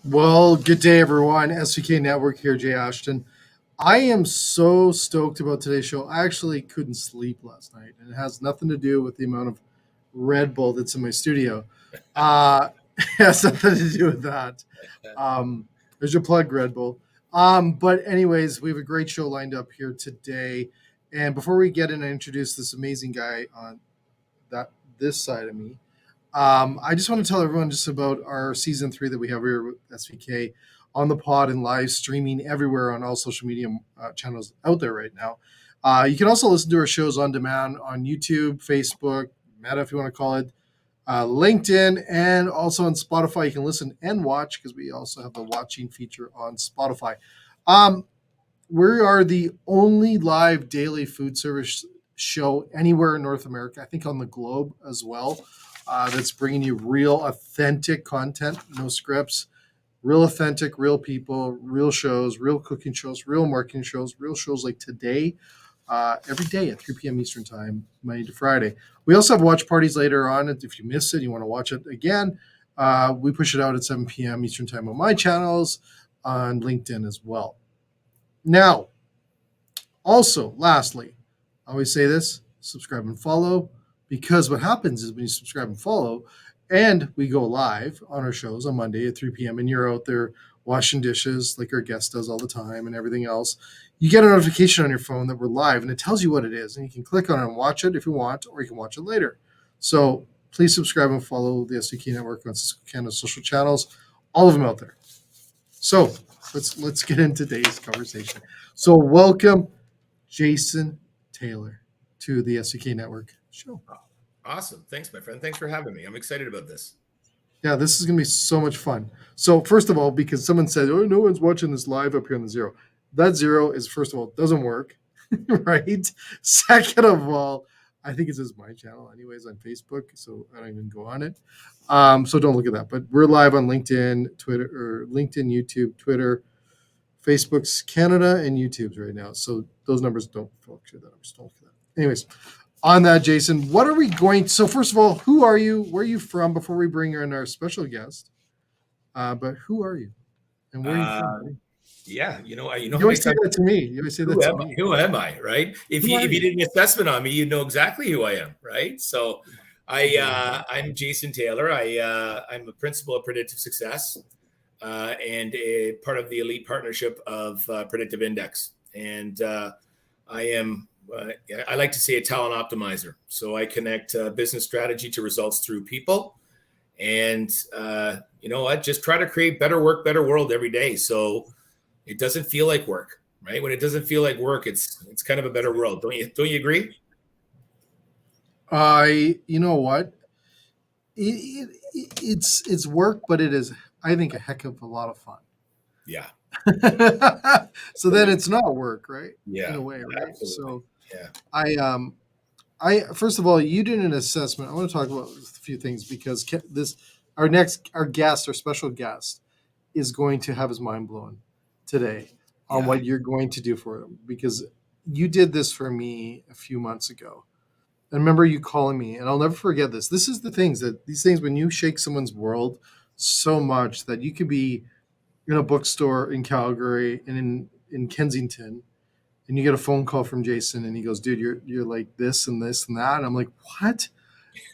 Well, good day, everyone. SVK Network here, Jay Ashton. I am so stoked about today's show. I actually couldn't sleep last night, and it has nothing to do with the amount of Red Bull that's in my studio. Uh, it has nothing to do with that. There's your plug, Red Bull. But anyways, we have a great show lined up here today. And before we get in and introduce this amazing guy on that this side of me, I just want to tell everyone just about our season 3 that we have here with SVK on the pod and live streaming everywhere on all social media channels out there right now. You can also listen to our shows on demand on YouTube, Facebook, Meta, if you want to call it, LinkedIn, and also on Spotify. You can listen and watch because we also have the watching feature on Spotify. Um, we are the only live daily food service show anywhere in North America, I think on the globe as well, that's bringing you real, authentic content, no scripts, real authentic, real people, real shows, real cooking shows, real marketing shows, real shows like today, every day at 3 p.m. Eastern Time, Monday to Friday. We also have watch parties later on. If you miss it, you want to watch it again, we push it out at 7 p.m. Eastern Time on my channels, on LinkedIn as well. Now, also, lastly, I always say this: subscribe and follow, because what happens is when you subscribe and follow, and we go live on our shows on Monday at 3 p.m., and you're out there washing dishes like our guest does all the time and everything else, you get a notification on your phone that we're live, and it tells you what it is, and you can click on it and watch it if you want, or you can watch it later. So please subscribe and follow the SVK Network on Canada's social channels, all of them out there. So let's get into today's conversation. So welcome, Jason Taylor, to the SVK Network show. Awesome. Thanks, my friend. Thanks for having me. I'm excited about this. Yeah, this is going to be so much fun. So, first of all, because someone said, oh, no one's watching this live up here on the zero. That zero is, first of all, doesn't work, right? Second of all, I think it says my channel anyways on Facebook, so I don't even go on it. So don't look at that. But we're live on LinkedIn, Twitter, or LinkedIn, YouTube, Twitter, Facebook's Canada, and YouTube's right now. So those numbers don't fluctuate. That numbers don't look at that. Anyways, on that, Jason, what are we going? So first of all, who are you? Where are you from? Before we bring in our special guest, but who are you, and where are you from? Yeah, you You know how many always say times. that to me. You always say that Who to am I? me. Who am I? Right? If Who you are if you you? did an assessment on me, you'd know exactly who I am. Right? So, I'm Jason Taylor. I'm a principal of Predictive Success, and a part of the elite partnership of Predictive Index. And I am. I like to say a talent optimizer. So I connect business strategy to results through people. And I just try to create better work, better world every day. So it doesn't feel like work, right? When it doesn't feel like work, it's kind of a better world. Don't you agree? You know what? It's work, but it is, I think, a heck of a lot of fun. Yeah. So then it's not work, right? In Yeah. a way, right? Absolutely. So Yeah. I first of all, you did an assessment. I want to talk about a few things because this our special guest, is going to have his mind blown today on Yeah. what you're going to do for him, because you did this for me a few months ago. I remember you calling me, and I'll never forget this. This is these things when you shake someone's world so much that you could be in a bookstore in Calgary and in Kensington, and you get a phone call from Jason, and he goes, "Dude, you're like this and this and that." And I'm like, "What?"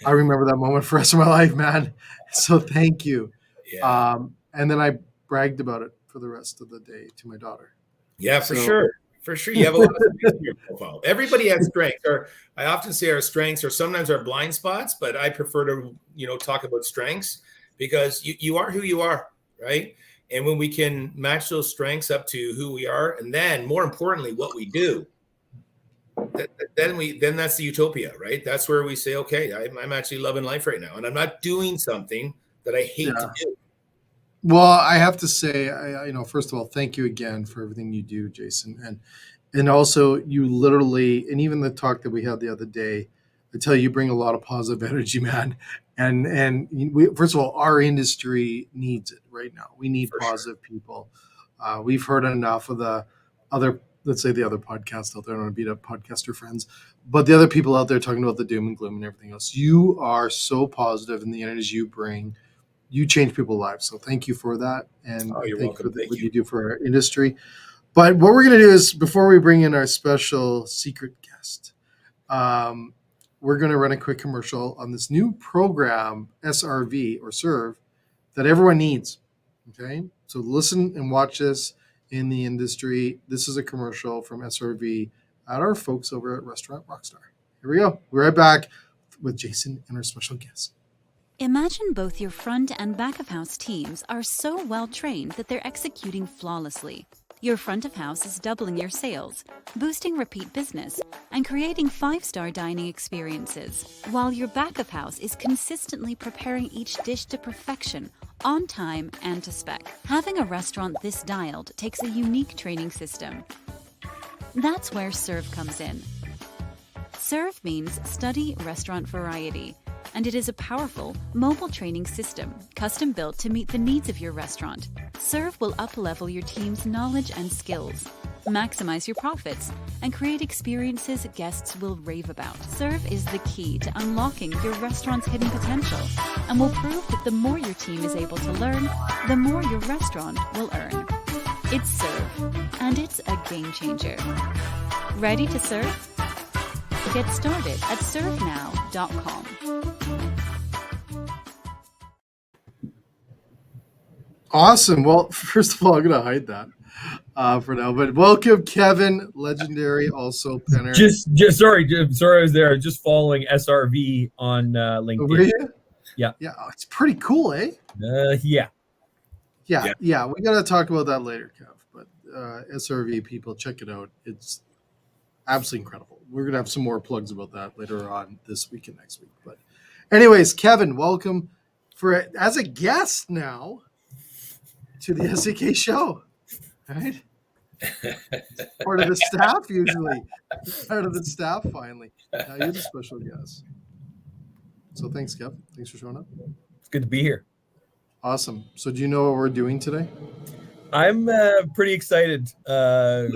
I remember that moment for the rest of my life, man. So thank you. Yeah. And then I bragged about it for the rest of the day to my daughter. Yeah, for So sure. For sure. You have a lot of strengths in your profile. Everybody has strengths. Or I often say our strengths are sometimes our blind spots, but I prefer to, talk about strengths because you are who you are, right? And when we can match those strengths up to who we are, and then more importantly, what we do, then that's the utopia, right? That's where we say, okay, I'm actually loving life right now, and I'm not doing something that I hate to yeah. do. Well, I have to say, first of all, thank you again for everything you do, Jason, and also you literally, and even the talk that we had the other day, I tell you, you bring a lot of positive energy, man. And first of all, our industry needs it right now. We need For sure. positive people. We've heard enough of the other, let's say, the other podcasts out there. I don't want to beat up podcaster friends, but the other people out there talking about the doom and gloom and everything else. You are so positive, and the energies you bring you change people's lives. So thank you for that, and Oh, you're thank you for welcome. Thank what you. you do for our industry. But what we're going to do is, before we bring in our special secret guest, we're going to run a quick commercial on this new program, SRV or Serve, that everyone needs. Okay, so listen and watch this in the industry. This is a commercial from SRV at our folks over at Restaurant Rockstar. Here we go. We're right back with Jason and our special guest. Imagine both your front and back of house teams are so well trained that they're executing flawlessly. Your front of house is doubling your sales, boosting repeat business, and creating 5-star dining experiences, while your back of house is consistently preparing each dish to perfection, on time and to spec. Having a restaurant this dialed takes a unique training system. That's where Serve comes in. Serve means study restaurant variety, and it is a powerful, mobile training system, custom built to meet the needs of your restaurant. Serve will up-level your team's knowledge and skills, maximize your profits, and create experiences guests will rave about. Serve is the key to unlocking your restaurant's hidden potential, and will prove that the more your team is able to learn, the more your restaurant will earn. It's Serve, and it's a game changer. Ready to serve? Get started at servenow.com. Awesome. Well, first of all, I'm going to hide that for now. But welcome, Kevin, legendary, also Penner. Sorry, I was there. Just following SRV on LinkedIn. Were you? Yeah. Yeah, it's pretty cool, eh? Yeah. Yeah. We got to talk about that later, Kev. But SRV people, check it out. It's absolutely incredible. We're going to have some more plugs about that later on this week and next week. But anyways, Kevin, welcome as a guest now to the SVK show, right? Part of the staff usually. Part of the staff finally. Now you're the special guest. So thanks, Kev. Thanks for showing up. It's good to be here. Awesome. So do you know what we're doing today? I'm pretty excited. I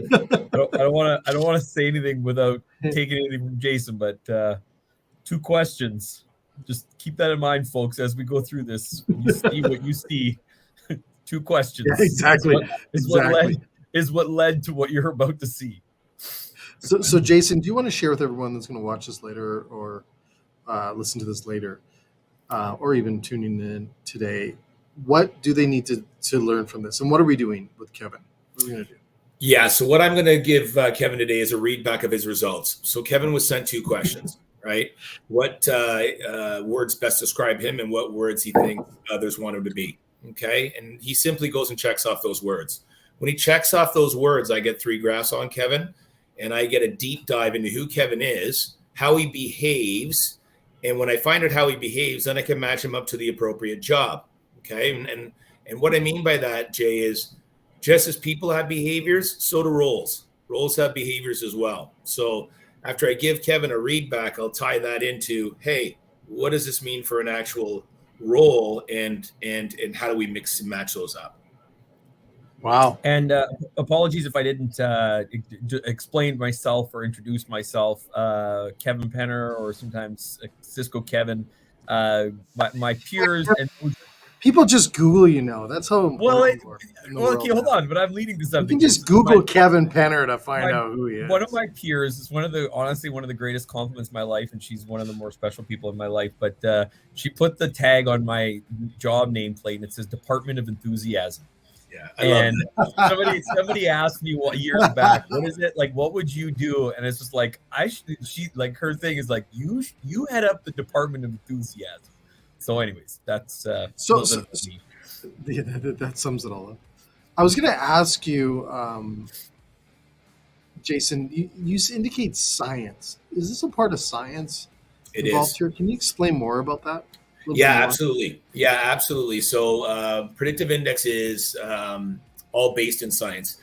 don't want to say anything without taking anything from Jason, but 2 questions. Just keep that in mind, folks, as we go through this. You see what you see. 2 questions. Yeah, exactly. Is what led to what you're about to see. So Jason, do you want to share with everyone that's going to watch this later or listen to this later, or even tuning in today? What do they need to learn from this? And what are we doing with Kevin? What are we going to do? Yeah, so what I'm going to give Kevin today is a read back of his results. So Kevin was sent 2 questions, right? What words best describe him and what words he thinks others want him to be, okay? And he simply goes and checks off those words. When he checks off those words, I get 3 graphs on Kevin, and I get a deep dive into who Kevin is, how he behaves, and when I find out how he behaves, then I can match him up to the appropriate job, okay? And what I mean by that, Jay, is just as people have behaviors, so do roles. Roles have behaviors as well. So after I give Kevin a read back, I'll tie that into, hey, what does this mean for an actual role, and how do we mix and match those up? Wow. And apologies if I didn't explain myself or introduce myself. Kevin Penner, or sometimes Cisco Kevin. My peers and people just Google you now. That's how important okay, hold on, but I'm leading to something. You can just Google Kevin Penner to find out who he is. One of my peers is honestly one of the greatest compliments in my life, and she's one of the more special people in my life. But she put the tag on my job nameplate, and it says Department of Enthusiasm. Yeah, and somebody asked me years back, what is it like? What would you do? And it's just like she like her thing is like you head up the Department of Enthusiasm. So, anyways, that's that sums it all up. I was going to ask you, Jason. You indicate science. Is this a part of science? It is. Here? Can you explain more about that? Yeah, absolutely. So predictive index is all based in science.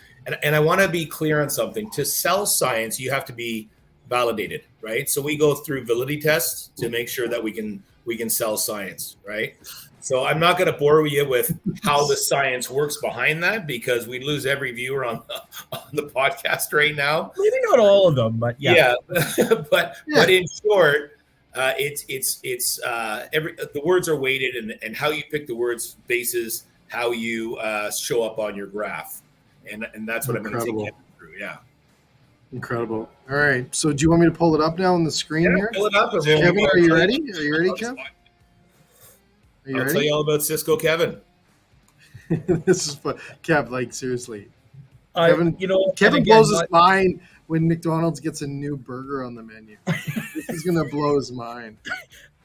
And I want to be clear on something. To sell science, you have to be validated, right? So we go through validity tests to make sure that we can sell science, right? So I'm not going to bore you with how the science works behind that, because we'd lose every viewer on the podcast right now. Maybe not all of them, but yeah. But in short, The words are weighted, and how you pick the words bases how you show up on your graph, and that's what I'm going to take you through. Yeah. Incredible. All right. So do you want me to pull it up now on the screen here? Pull it up. Kevin, are you ready? Are you ready, Kev? I'll tell you all about Cisco Kevin. This is fun. Kev, like seriously. Kevin blows his mind when McDonald's gets a new burger on the menu. This is gonna blow his mind.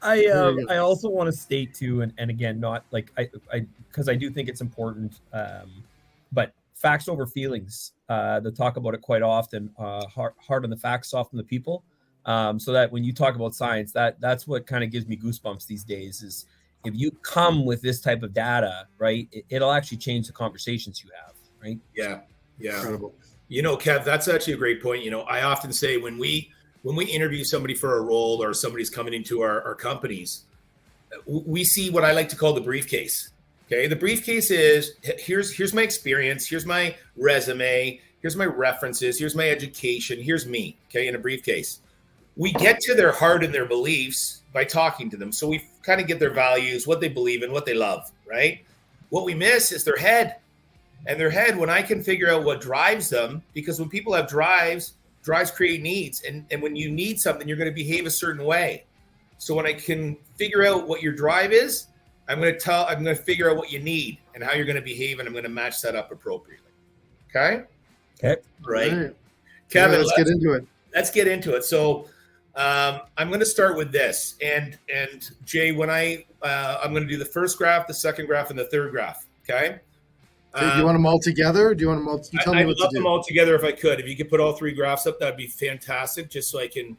I also want to state too, and again, not like I because I do think it's important, but facts over feelings. They talk about it quite often. Hard on the facts, soft on the people. So that when you talk about science, that's what kind of gives me goosebumps these days. Is if you come with this type of data, right, it'll actually change the conversations you have, right? Yeah. Incredible. Kev, that's actually a great point. I often say when we interview somebody for a role or somebody's coming into our companies, we see what I like to call the briefcase. Okay. The briefcase is here's my experience. Here's my resume. Here's my references. Here's my education. Here's me. Okay. In a briefcase, we get to their heart and their beliefs by talking to them. So we kind of get their values, what they believe in, what they love, right? What we miss is their head. And their head, when I can figure out what drives them, because when people have drives create needs. And when you need something, you're going to behave a certain way. So when I can figure out what your drive is, I'm going to figure out what you need and how you're going to behave, and I'm going to match that up appropriately. Okay? Okay. Right. All right. Kevin, let's get into it. Let's get into it. So I'm going to start with this. And Jay, when I'm going to do the first graph, the second graph, and the third graph. Okay? Do you want them all together? Do you want them all? Tell me I'd what love to do. them all together if I could. If you could put all three graphs up, that'd be fantastic. Just so I can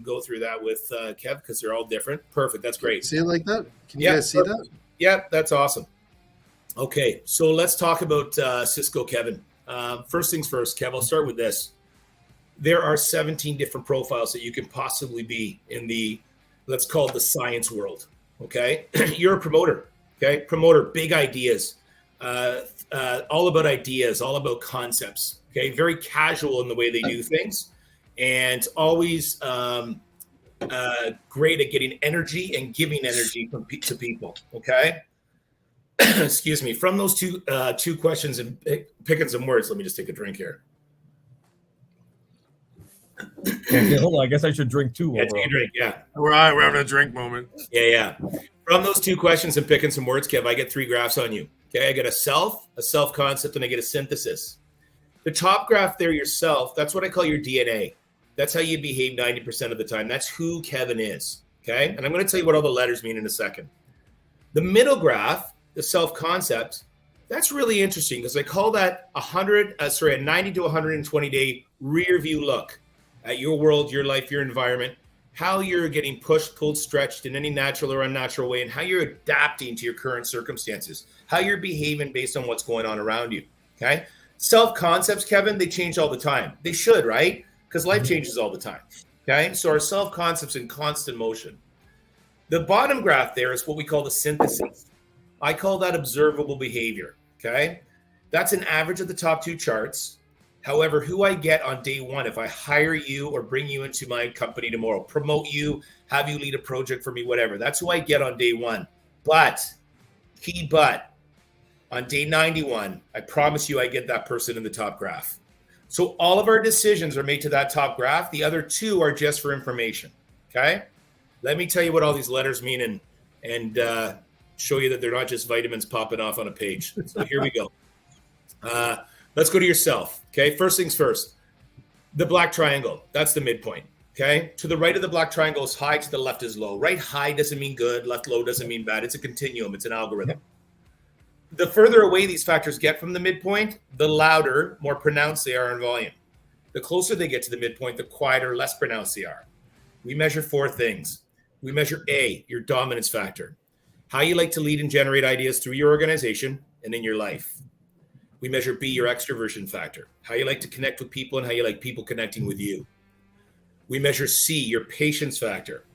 go through that with Kev, because they're all different. Perfect. That's great. See it like that? Can you guys see that? Yeah, that's awesome. Okay, so let's talk about Cisco Kevin. First things first, Kev, I'll start with this. There are 17 different profiles that you can possibly be in the, let's call it the science world. Okay, you're a promoter. Okay, promoter, big ideas. All about ideas, all about concepts. Okay, very casual in the way they do things, and always great at getting energy and giving energy to people. Okay, excuse me. From those two questions and picking some words, let me just take a drink here. Okay, hold on. I guess I should drink too. Yeah, take a drink. Yeah, We're having a drink moment. Yeah. From those two questions and picking some words, Kev, I get three graphs on you. Okay, I get a self concept, and I get a synthesis. The top graph there, yourself, that's what I call your DNA. That's how you behave 90% of the time. That's who Kevin is. Okay, and I'm going to tell you what all the letters mean in a second. The middle graph, the self concept, that's really interesting because I call that a 90 to 120 day rear view look at your world, your life, your environment, how you're getting pushed, pulled, stretched in any natural or unnatural way, and how you're adapting to your current circumstances, how you're behaving based on what's going on around you. Okay. Self-concepts, Kevin, they change all the time. They should, right? Because life changes all the time. Okay. So our self-concepts in constant motion. The bottom graph there is what we call the synthesis. I call that observable behavior. Okay. That's an average of the top two charts. However, who I get on day one, if I hire you or bring you into my company tomorrow, promote you, have you lead a project for me, whatever, that's who I get on day one. But, on day 91, I promise you I get that person in the top graph. So all of our decisions are made to that top graph. The other two are just for information. Okay? Let me tell you what all these letters mean and show you that they're not just vitamins popping off on a page. So here we go. Let's go to yourself. Okay, first things first. The black triangle, that's the midpoint. Okay, to the right of the black triangle is high, to the left is low. Right high doesn't mean good, left low doesn't mean bad. It's a continuum, it's an algorithm. The further away these factors get from the midpoint, the louder, more pronounced they are in volume. The closer they get to the midpoint, the quieter, less pronounced they are. We measure four things. We measure A, your dominance factor, how you like to lead and generate ideas through your organization and in your life. We measure B, your extroversion factor, how you like to connect with people and how you like people connecting with you. We measure C, your patience factor.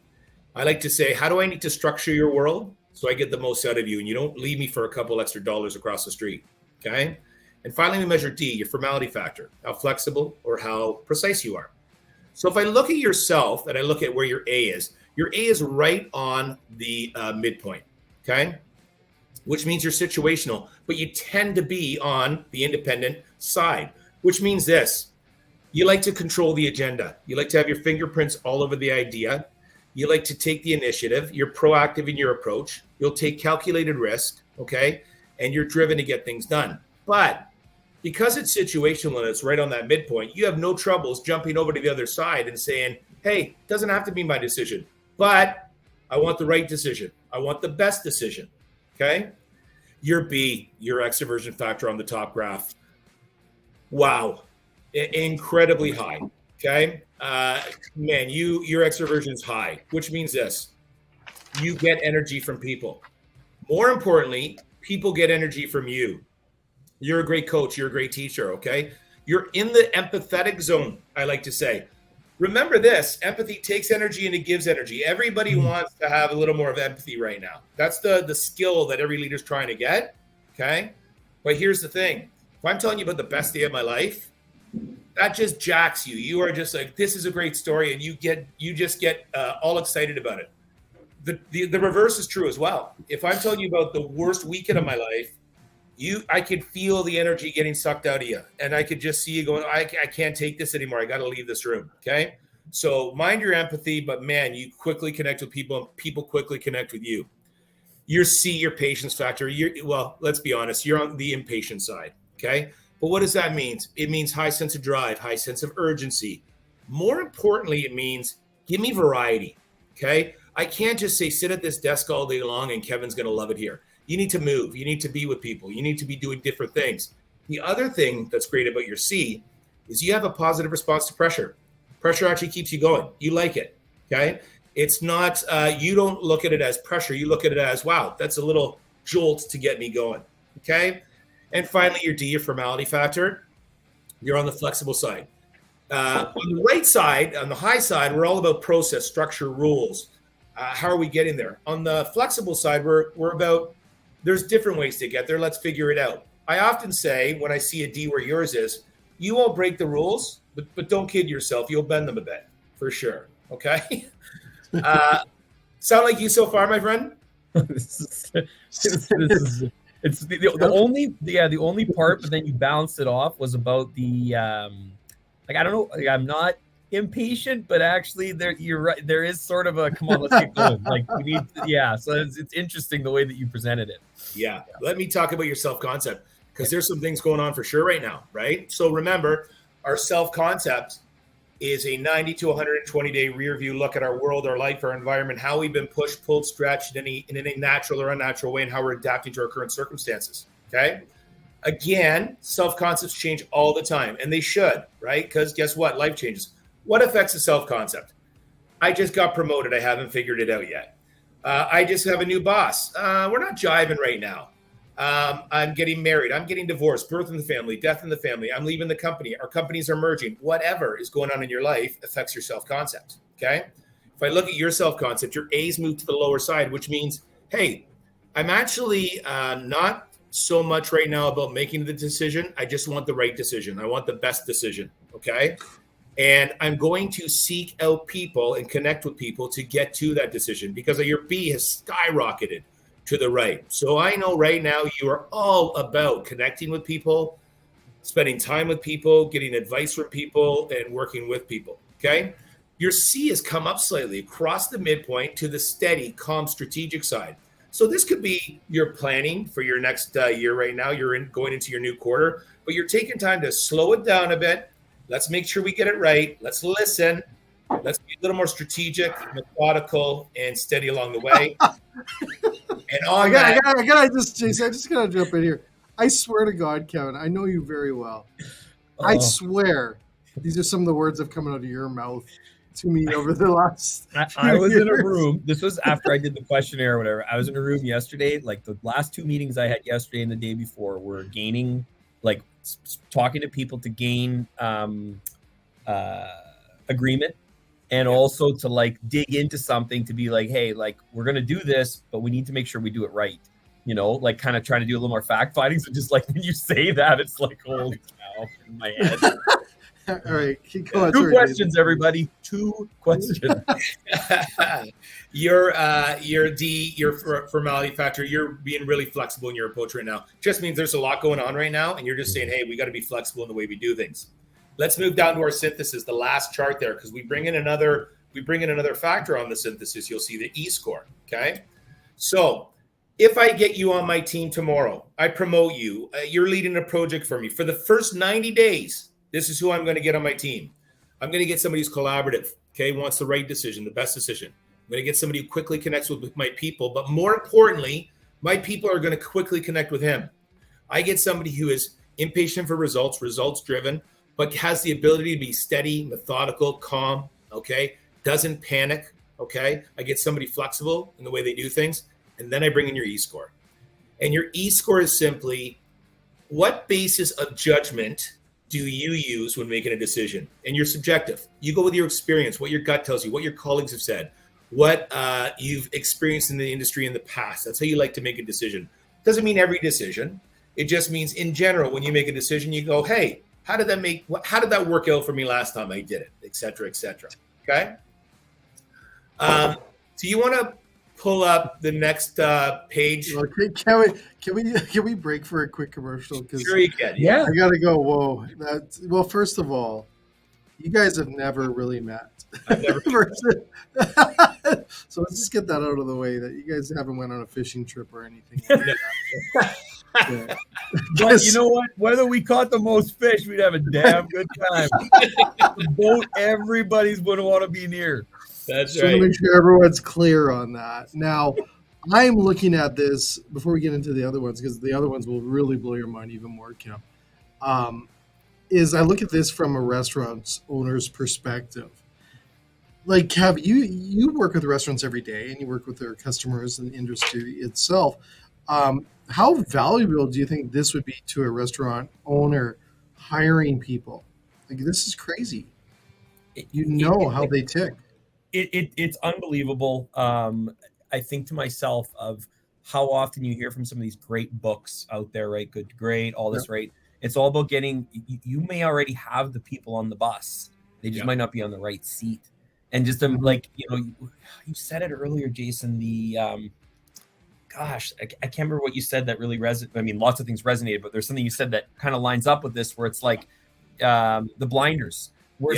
I like to say, how do I need to structure your world so I get the most out of you and you don't leave me for a couple extra dollars across the street, okay? And finally, we measure D, your formality factor, how flexible or how precise you are. So if I look at yourself and I look at where your A is, Your A is right on the midpoint, okay? Which means you're situational, but you tend to be on the independent side, which means this. You like to control the agenda. You like to have your fingerprints all over the idea. You like to take the initiative. You're proactive in your approach. You'll take calculated risk, okay? And you're driven to get things done. But because it's situational and it's right on that midpoint, you have no troubles jumping over to the other side and saying, hey, it doesn't have to be my decision, but I want the right decision. I want the best decision, okay? Your B, your extroversion factor on the top graph. Wow, incredibly high, okay? Man, your extroversion is high, which means this. You get energy from people. More importantly, people get energy from you. You're a great coach. You're a great teacher, okay? You're in the empathetic zone, I like to say. Remember this, empathy takes energy and it gives energy. Everybody wants to have a little more of empathy right now. That's the skill that every leader's trying to get, okay? But here's the thing. If I'm telling you about the best day of my life, that just jacks you. You are just like, this is a great story, and you just get all excited about it. The reverse is true as well. If I'm telling you about the worst weekend of my life, I could feel the energy getting sucked out of you, and I could just see you going, I can't take this anymore. I got to leave this room. Okay. So mind your empathy, but man, you quickly connect with people and people quickly connect with you. Your C, your patience factor. Well, let's be honest. You're on the impatient side. Okay. But what does that mean? It means high sense of drive, high sense of urgency. More importantly, it means give me variety. Okay. I can't just say, sit at this desk all day long and Kevin's going to love it here. You need to move. You need to be with people. You need to be doing different things. The other thing that's great about your C is you have a positive response to pressure. Pressure actually keeps you going. You like it, okay? It's not, you don't look at it as pressure. You look at it as, wow, that's a little jolt to get me going, okay? And finally, your D, your formality factor, you're on the flexible side. On the right side, on the high side, we're all about process, structure, rules. How are we getting there? On the flexible side, we're about, there's different ways to get there. Let's figure it out. I often say when I see a D where yours is, you won't break the rules, but don't kid yourself. You'll bend them a bit for sure. Okay. Sound like you so far, my friend? It's the only part, but then you bounced it off was about the like, I don't know, like, I'm not impatient, but actually you're right, there is sort of a come on, let's get going, like we need so it's interesting the way that you presented it. Let me talk about your self-concept, because there's some things going on for sure right now, right? So remember, our self-concept is a 90 to 120 day rear view look at our world, our life, our environment, how we've been pushed, pulled, stretched in any natural or unnatural way, and how we're adapting to our current circumstances. Okay. Again, self-concepts change all the time, and they should, right? Because guess what? Life changes. What affects the self-concept? I just got promoted. I haven't figured it out yet. I just have a new boss. We're not jiving right now. I'm getting married. I'm getting divorced, birth in the family, death in the family. I'm leaving the company. Our companies are merging. Whatever is going on in your life affects your self-concept, okay? If I look at your self-concept, your A's move to the lower side, which means, hey, I'm actually not so much right now about making the decision. I just want the right decision. I want the best decision, okay? And I'm going to seek out people and connect with people to get to that decision, because your B has skyrocketed to the right. So I know right now you are all about connecting with people, spending time with people, getting advice from people, and working with people, okay? Your C has come up slightly across the midpoint to the steady, calm, strategic side. So this could be your planning for your next year right now. You're going into your new quarter, but you're taking time to slow it down a bit. Let's make sure we get it right. Let's listen. Let's be a little more strategic, methodical, and steady along the way. And on Jason, I just gotta jump in here. I swear to God, Kevin, I know you very well. I swear these are some of the words that have come out of your mouth to me over the last I was in a room. This was after I did the questionnaire or whatever. I was in a room yesterday. Like the last two meetings I had yesterday and the day before were gaining, like talking to people to gain agreement, and also to like dig into something to be like, hey, like we're going to do this, but we need to make sure we do it right. You know, like kind of trying to do a little more fact finding. So just like when you say that, it's like, holy cow in my head. All right, keep going. Two Sorry, questions, everybody. 2 questions. You're formality factor. You're being really flexible in your approach right now. Just means there's a lot going on right now, and you're just saying, hey, we got to be flexible in the way we do things. Let's move down to our synthesis, the last chart there, because we bring in another factor on the synthesis. You'll see the E-score. Okay, so if I get you on my team tomorrow, I promote you. You're leading a project for me for the first 90 days. This is who I'm going to get on my team. I'm going to get somebody who's collaborative. Okay, wants the right decision, the best decision. I'm going to get somebody who quickly connects with my people, but more importantly, my people are going to quickly connect with him. I get somebody who is impatient for results driven, but has the ability to be steady, methodical, calm, okay? Doesn't panic, okay? I get somebody flexible in the way they do things, and then I bring in your E-score. And your E-score is simply, what basis of judgment do you use when making a decision? And you're subjective. You go with your experience, what your gut tells you, what your colleagues have said, what you've experienced in the industry in the past. That's how you like to make a decision. Doesn't mean every decision. It just means in general, when you make a decision, you go, hey, how did that work out for me last time I did it, et cetera, et cetera. Okay. So you want to pull up the next page? Okay, can we break for a quick commercial? Sure you can. Yeah. I gotta go. Whoa. Well, first of all, you guys have never really met. I've never. So let's just get that out of the way, that you guys haven't went on a fishing trip or anything like that. Yeah. But you know what? Whether we caught the most fish, we'd have a damn good time. The boat everybody's going to want to be near. That's So to right. make sure everyone's clear on that. Now, I'm looking at this before we get into the other ones, because the other ones will really blow your mind even more, Kim. Is I look at this from a restaurant owner's perspective. Like, Kev, you work with restaurants every day, and you work with their customers and the industry itself. How valuable do you think this would be to a restaurant owner hiring people? Like, this is crazy. You know how they tick. It's unbelievable. I think to myself of how often you hear from some of these great books out there, right? Good to Great, all this, right? It's all about getting, you may already have the people on the bus. They just might not be on the right seat. And just like, you said it earlier, Jason, the, gosh, I can't remember what you said that really resonated. I mean, lots of things resonated, but there's something you said that kind of lines up with this, where it's like the blinders.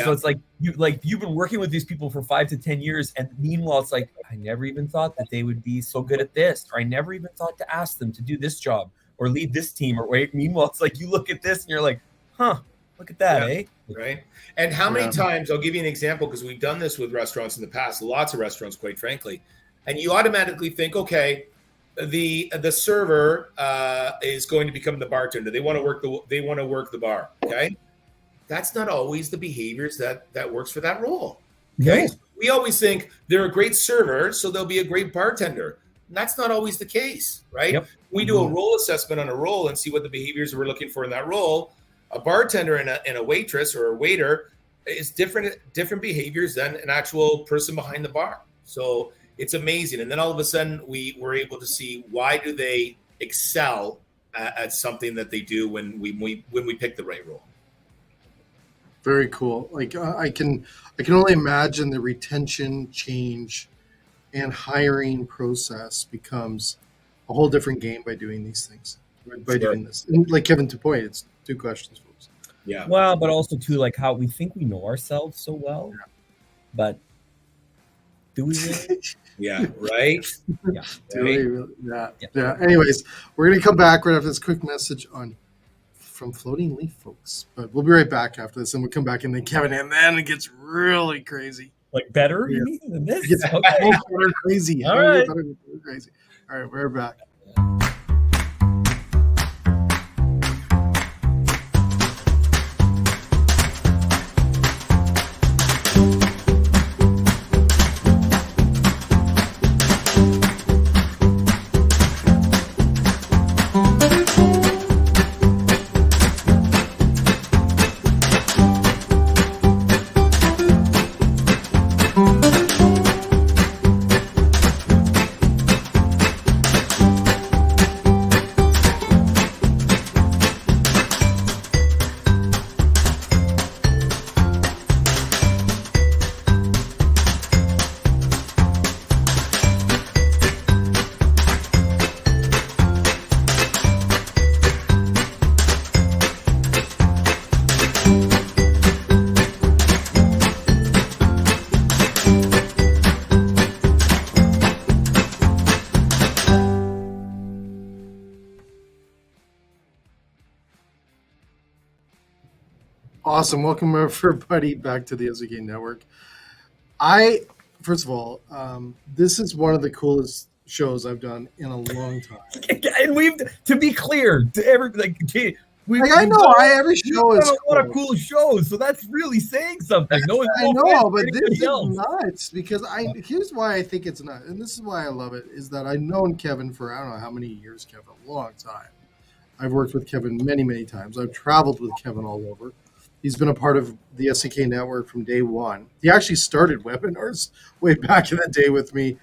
So it's like you've been working with these people for 5 to 10 years, and meanwhile it's like, I never even thought that they would be so good at this, or I never even thought to ask them to do this job or lead this team, or wait. Meanwhile, it's like you look at this and you're like, huh, look at that, eh? Right. And how many times, I'll give you an example, because we've done this with restaurants in the past, lots of restaurants, quite frankly, and you automatically think, okay, the server is going to become the bartender. They want to work the bar. Okay. That's not always the behaviors that works for that role. Okay. No. We always think they're a great server, so they'll be a great bartender. And that's not always the case, right? Yep. We do a role assessment on a role and see what the behaviors we're looking for in that role. A bartender and a waitress or a waiter is different behaviors than an actual person behind the bar. So it's amazing. And then all of a sudden we were able to see, why do they excel at something that they do when we pick the right role. Very cool. Like, I can only imagine the retention change and hiring process becomes a whole different game by doing these things, by doing this. And like Kevin, to point, it's 2 questions, folks. Yeah. Well, but also too, like how we think we know ourselves so well, but do we really? Yeah. Right. Yeah. Do we really? Yeah. Anyways, we're going to come back right after this quick message from Floating Leaf, folks. But we'll be right back after this, and we'll come back and then Kevin, and then it gets really crazy. Like better you mean, than this? It gets better crazy. All right. Crazy. All right, we're back. Awesome. Welcome everybody back to the SVK Network. First of all, this is one of the coolest shows I've done in a long time. And we've, to be clear, to every I know every show is done a lot of cool. cool shows, so that's really saying something. No, I no know, offense but to this anybody is else. nuts because here's why I think it's nuts, and this is why I love it, is that I've known Kevin for I don't know how many years, Kevin, a long time. I've worked with Kevin many, many times. I've traveled with Kevin all over. He's been a part of the SVK network from day one. He actually started webinars way back in the day with me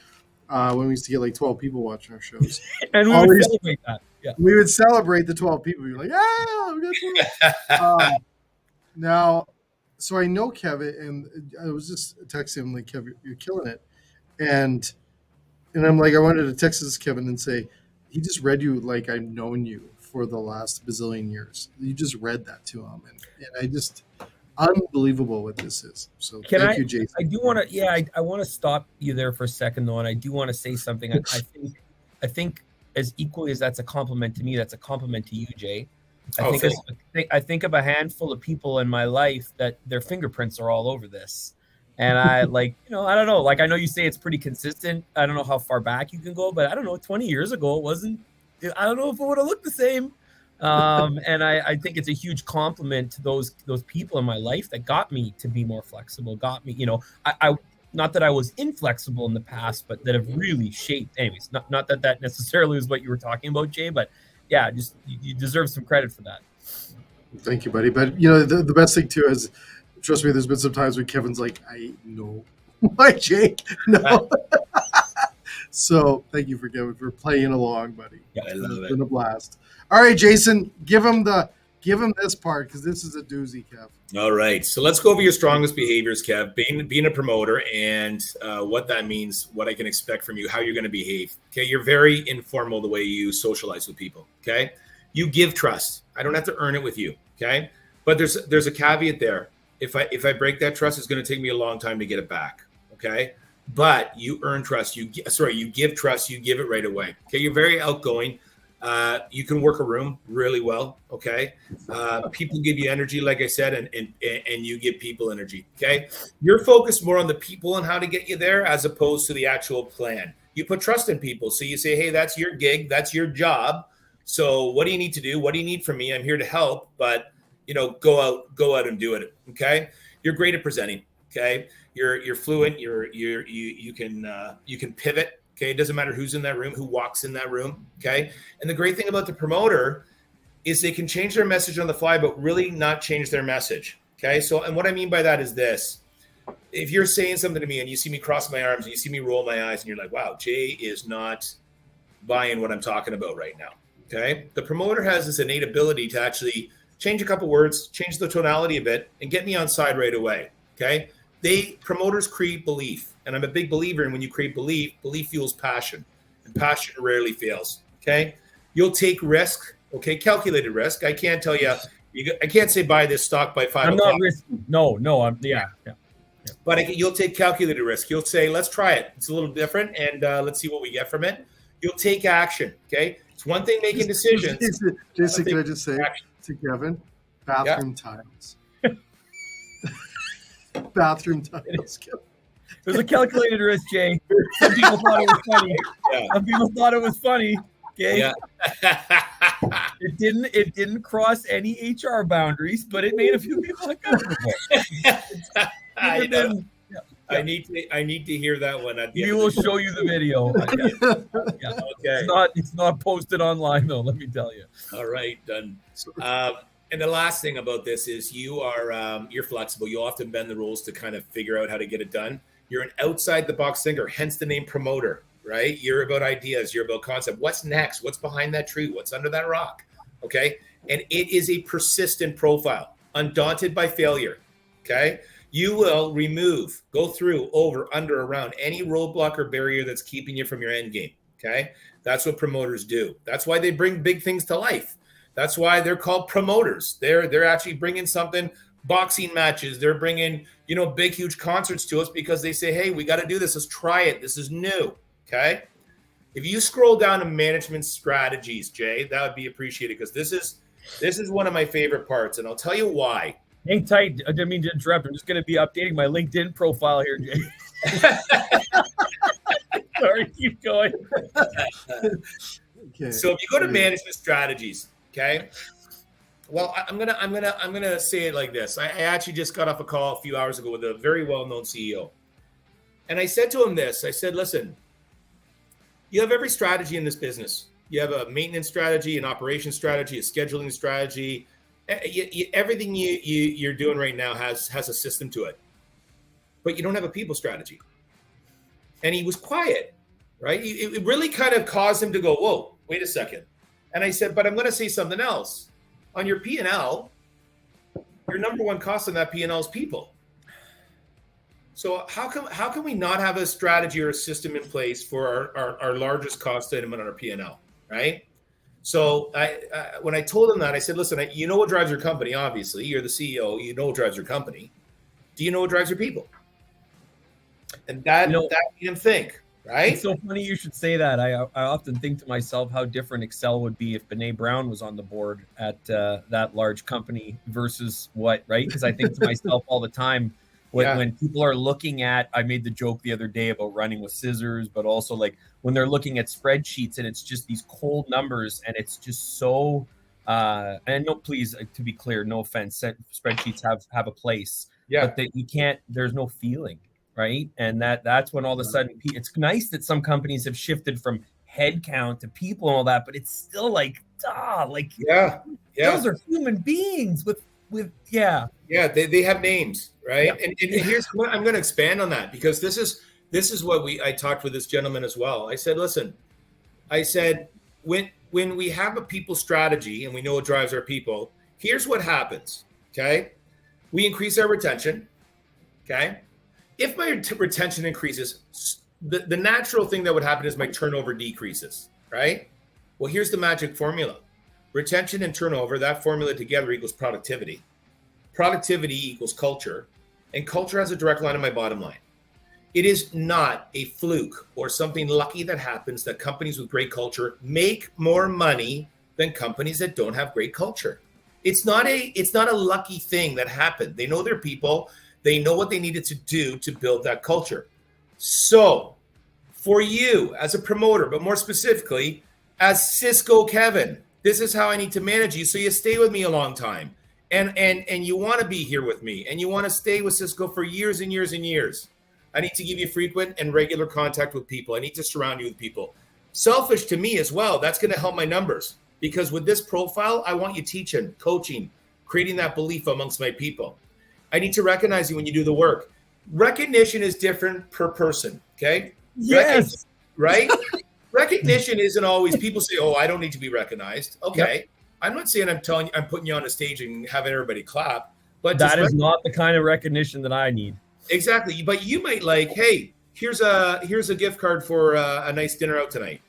when we used to get like 12 people watching our shows. And we would celebrate that. Yeah. We would celebrate the 12 people. We were like, yeah, we got 12. Now, so I know Kevin, and I was just texting him like, Kevin, you're killing it. And I'm like, I wanted to text this Kevin and say, he just read you like I've known you for the last bazillion years. You just read that to him, and I just unbelievable what this is. So thank you, Jason. I do want to, I want to stop you there for a second though, and I do want to say something. I think as equally as that's a compliment to me, that's a compliment to you, Jay. I think of a handful of people in my life that their fingerprints are all over this. And I I don't know. Like, I know you say it's pretty consistent. I don't know how far back you can go, but I don't know. 20 years ago, it wasn't. I don't know if it would have looked the same. And I think it's a huge compliment to those people in my life that got me to be more flexible. Got me, I not that I was inflexible in the past, but that have really shaped. Anyways, not that necessarily is what you were talking about, Jay. But yeah, just you deserve some credit for that. Thank you, buddy. But the best thing too is, trust me, there's been some times when Kevin's like, I know. Why, Jay? No. So thank you for playing along, buddy. Yeah, I love it. It's been a blast. All right, Jason, give him this part because this is a doozy, Kev. All right, so let's go over your strongest behaviors, Kev. Being a promoter and what that means, what I can expect from you, how you're going to behave. Okay, you're very informal the way you socialize with people. Okay, you give trust. I don't have to earn it with you. Okay, but there's a caveat there. If I break that trust, it's going to take me a long time to get it back. Okay, but you earn trust. You give trust. You give it right away. Okay, you're very outgoing. You can work a room really well. Okay, people give you energy, like I said, and you give people energy. Okay, you're focused more on the people and how to get you there as opposed to the actual plan. You put trust in people, so you say, hey, that's your gig, that's your job. So what do you need to do? What do you need from me? I'm here to help, but go out and do it. Okay, you're great at presenting. Okay, you're fluent. You can pivot. Okay, it doesn't matter who's in that room, who walks in that room. Okay, and the great thing about the promoter is they can change their message on the fly, but really not change their message. Okay, so and what I mean by that is this: if you're saying something to me and you see me cross my arms and you see me roll my eyes and you're like, wow, Jay is not buying what I'm talking about right now. Okay, the promoter has this innate ability to actually change a couple words, change the tonality a bit, and get me on side right away. Okay, promoters create belief. And I'm a big believer in when you create belief fuels passion, and passion rarely fails. Okay, you'll take risk. Okay, calculated risk. I can't tell you. I can't say buy this stock by 5 o'clock. I'm not risky. No. I'm yeah. But you'll take calculated risk. You'll say, let's try it. It's a little different, and let's see what we get from it. You'll take action. Okay, it's one thing making decisions. Jason, can I just say to Kevin, bathroom tiles. Bathroom tiles. It was a calculated risk, Jay. Some people thought it was funny. Yeah. Some people thought it was funny. Okay. Yeah. It didn't cross any HR boundaries, but it made a few people uncomfortable. I need to hear that one. We will show you the video. Yeah. Okay. It's not posted online though. Let me tell you. All right, done. And the last thing about this is you're flexible. You often bend the rules to kind of figure out how to get it done. You're an outside the box thinker, hence the name promoter, right? You're about ideas. You're about concept. What's next? What's behind that tree? What's under that rock? Okay. And it is a persistent profile, undaunted by failure. Okay. You will go through, over, under, around any roadblock or barrier that's keeping you from your end game. Okay. That's what promoters do. That's why they bring big things to life. That's why they're called promoters. They're actually bringing something, boxing matches. They're bringing, big, huge concerts to us because they say, hey, we got to do this. Let's try it. This is new. Okay. If you scroll down to management strategies, Jay, that would be appreciated because this is one of my favorite parts. And I'll tell you why. Hang tight. I didn't mean to interrupt. I'm just going to be updating my LinkedIn profile here, Jay. Sorry, keep going. Okay. So if you go to management strategies, okay. Well, I'm gonna say it like this. I actually just got off a call a few hours ago with a very well-known CEO, and I said to him this. I said, "Listen, you have every strategy in this business. You have a maintenance strategy, an operations strategy, a scheduling strategy. Everything you're doing right now has a system to it, but you don't have a people strategy." And he was quiet, right? It really kind of caused him to go, "Whoa, wait a second." And I said, "But I'm going to say something else. On your P&L, your number one cost on that P&L is people. So how can we not have a strategy or a system in place for our largest cost item on our P&L, right?" So when I told him that, I said, "Listen, you know what drives your company, obviously. You're the CEO. You know what drives your company. Do you know what drives your people?" And that made him think, right? It's so funny you should say that. I often think to myself how different Excel would be if Benet Brown was on the board at that large company versus what, right? Because I think to myself all the time, when people are looking at, I made the joke the other day about running with scissors, but also like when they're looking at spreadsheets and it's just these cold numbers and it's just so, and no, please, to be clear, no offense, spreadsheets have a place, but that you can't, there's no feeling. Right. And that's when all of a sudden it's nice that some companies have shifted from head count to people and all that, but it's still like, those are human beings with they have names, right? And here's what I'm going to expand on that, because this is what I talked with this gentleman as well. I said, "Listen, I said, when we have a people strategy and we know it drives our people, here's what happens. Okay. We increase our retention. Okay. If my retention increases, the natural thing that would happen is my turnover decreases, right? Well, here's the magic formula. Retention and turnover, that formula together equals productivity. Productivity equals culture, and culture has a direct line to my bottom line. It is not a fluke or something lucky that happens that companies with great culture make more money than companies that don't have great culture. It's not a lucky thing that happened. They know their people. They know what they needed to do to build that culture. So for you as a promoter, but more specifically as Cisco Kevin, this is how I need to manage you so you stay with me a long time. And you want to be here with me and you want to stay with Cisco for years and years and years. I need to give you frequent and regular contact with people. I need to surround you with people. Selfish to me as well. That's going to help my numbers, because with this profile, I want you teaching, coaching, creating that belief amongst my people. I need to recognize you when you do the work. Recognition is different per person. Okay. Yes. Right. Recognition isn't always, people say, "Oh, I don't need to be recognized." Okay. Yep. I'm not saying I'm putting you on a stage and having everybody clap, but that is not the kind of recognition that I need. Exactly. But you might like, "Hey, here's a gift card for a nice dinner out tonight.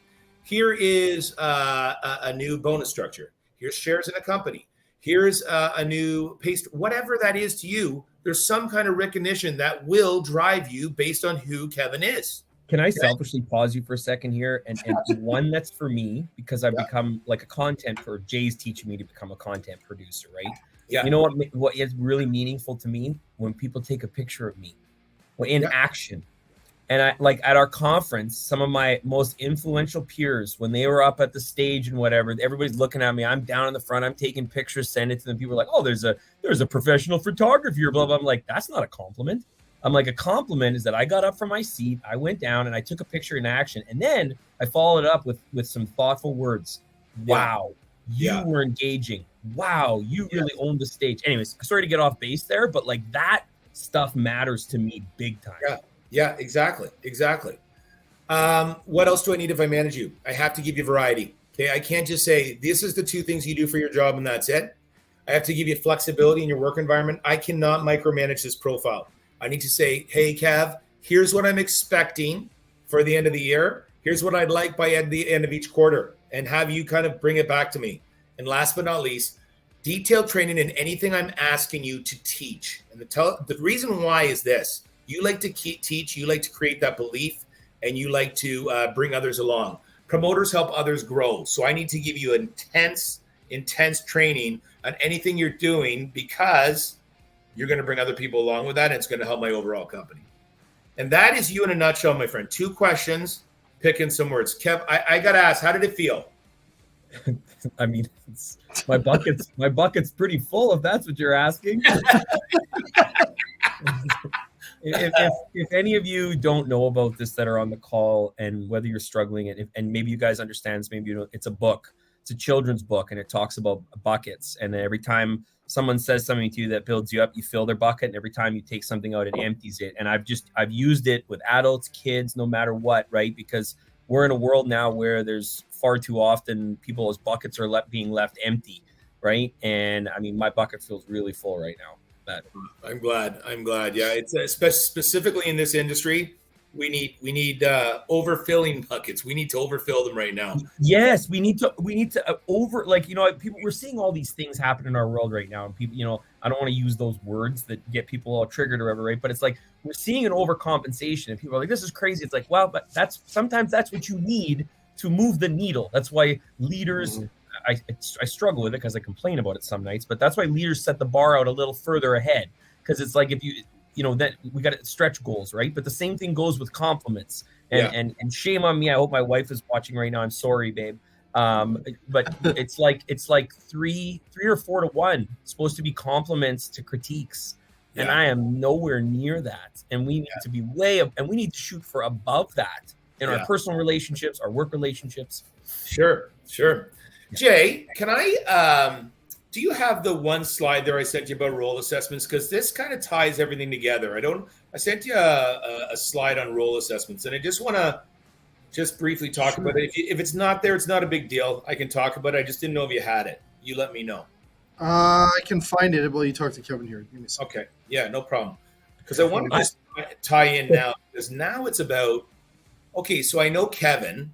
Here is a new bonus structure. Here's shares in a company. Here's a new paste," whatever that is to you. There's some kind of recognition that will drive you based on who Kevin is. Can I selfishly pause you for a second here? And one that's for me, because I've become like a content, or Jay's teaching me to become a content producer, right? Yeah. You know what is really meaningful to me? When people take a picture of me in action. And I, like at our conference, some of my most influential peers, when they were up at the stage and whatever, everybody's looking at me. I'm down in the front. I'm taking pictures, sending it to them. People are like, "Oh, there's a professional photographer here, blah, blah." I'm like, that's not a compliment. I'm like, a compliment is that I got up from my seat, I went down and I took a picture in action. And then I followed up with some thoughtful words. Wow, you were engaging. Wow, you really owned the stage. Anyways, sorry to get off base there, but like that stuff matters to me big time. Yeah, exactly. What else do I need if I manage you? I have to give you variety. Okay, I can't just say, "This is the 2 things you do for your job and that's it." I have to give you flexibility in your work environment. I cannot micromanage this profile. I need to say, "Hey, Kev, here's what I'm expecting for the end of the year. Here's what I'd like by the end of each quarter," and have you kind of bring it back to me. And last but not least, detailed training in anything I'm asking you to teach. And the reason why is this. You like to teach, you like to create that belief, and you like to bring others along. Promoters help others grow. So I need to give you intense training on anything you're doing, because You're going to bring other people along with that, and it's going to help my overall company. And that is you in a nutshell, my friend. 2 questions, picking some words. Kev, I got to ask, how did it feel? I mean, my bucket's pretty full, if that's what you're asking. If any of you don't know about this that are on the call, and whether you're struggling, and maybe you guys understand, maybe you know, it's a book. It's a children's book, and it talks about buckets. And every time someone says something to you that builds you up, you fill their bucket. And every time you take something out, it empties it. And I've used it with adults, kids, no matter what, right? Because we're in a world now where there's far too often people's buckets are being left empty, right? And I mean, my bucket feels really full right now. I'm glad. Yeah, it's specifically in this industry. We need overfilling buckets. We need to overfill them right now. Yes, we need to people. We're seeing all these things happen in our world right now, and people, I don't want to use those words that get people all triggered or whatever, right? But it's like we're seeing an overcompensation, and people are like, "This is crazy." It's like, well, but sometimes that's what you need to move the needle. That's why leaders. Mm-hmm. I struggle with it because I complain about it some nights, but that's why leaders set the bar out a little further ahead, because it's like if that we got to stretch goals, right? But the same thing goes with compliments. And shame on me. I hope my wife is watching right now. I'm sorry, babe. But it's like 3 or 4 to 1. It's supposed to be compliments to critiques, and I am nowhere near that. And we need to be and we need to shoot for above that in our personal relationships, our work relationships. Sure. Jay, can I? Do you have the one slide there I sent you about role assessments? Because this kind of ties everything together. I sent you a slide on role assessments, and I just want to briefly talk about it. If it's not there, it's not a big deal. I can talk about it. I just didn't know if you had it. You let me know. I can find it while you talk to Kevin here. Give me a second. Okay. Yeah, no problem. Because I want to just tie in now, because now it's about, okay, so I know Kevin.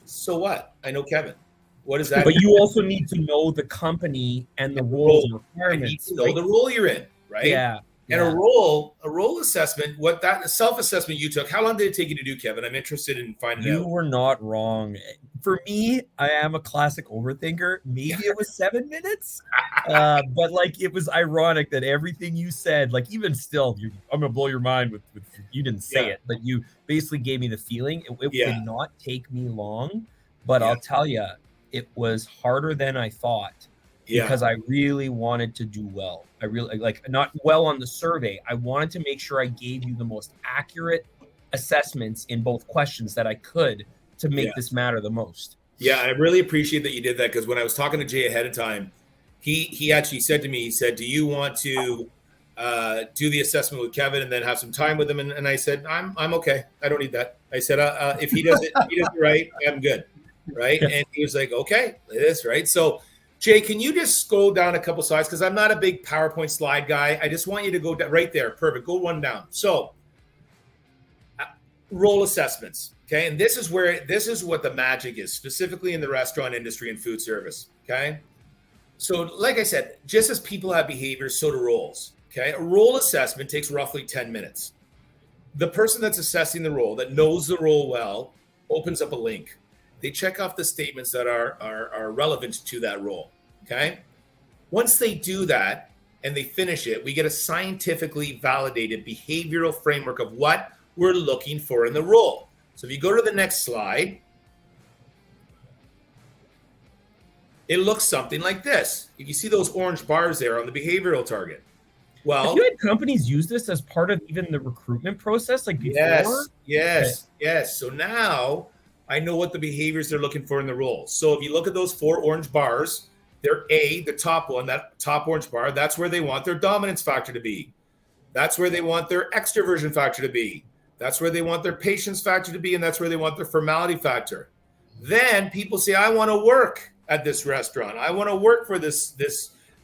So what? I know Kevon. What is that? But you also need to know the company and the roles and requirements. You need to know the role you're in, right? Yeah. And a role assessment, self-assessment you took, how long did it take you to do, Kevin? I'm interested in finding out. You were not wrong. For me, I am a classic overthinker. Maybe it was 7 minutes, but like it was ironic that everything you said, like even still, I'm gonna blow your mind with you didn't say it, but you basically gave me the feeling. It did not take me long, but I'll tell you, it was harder than I thought. Because I really wanted to do well. I really not well on the survey. I wanted to make sure I gave you the most accurate assessments in both questions that I could to make this matter the most. Yeah, I really appreciate that you did that, because when I was talking to Jay ahead of time, he actually said to me, he said, do you want to do the assessment with Kevin and then have some time with him? And I said, I'm okay. I don't need that. I said, if he does it right, I'm good. Right. And he was like, okay, it is right. So Jay, can you just scroll down a couple slides? Because I'm not a big PowerPoint slide guy. I just want you to go right there. Perfect. Go one down. So role assessments. Okay. And this is what the magic is, specifically in the restaurant industry and food service. Okay. So like I said, just as people have behaviors, so do roles. Okay. A role assessment takes roughly 10 minutes. The person that's assessing the role, that knows the role well, opens up a link. They check off the statements that are relevant to that role, okay? Once they do that and they finish it, we get a scientifically validated behavioral framework of what we're looking for in the role. So if you go to the next slide, it looks something like this. You can see those orange bars there on the behavioral target. Well, have you had companies use this as part of even the recruitment process, like before? Yes. So now I know what the behaviors they're looking for in the role. So if you look at those 4 orange bars, they're the top one, that top orange bar, that's where they want their dominance factor to be. That's where they want their extroversion factor to be. That's where they want their patience factor to be. And that's where they want their formality factor. Then people say, I want to work at this restaurant. I want to work for this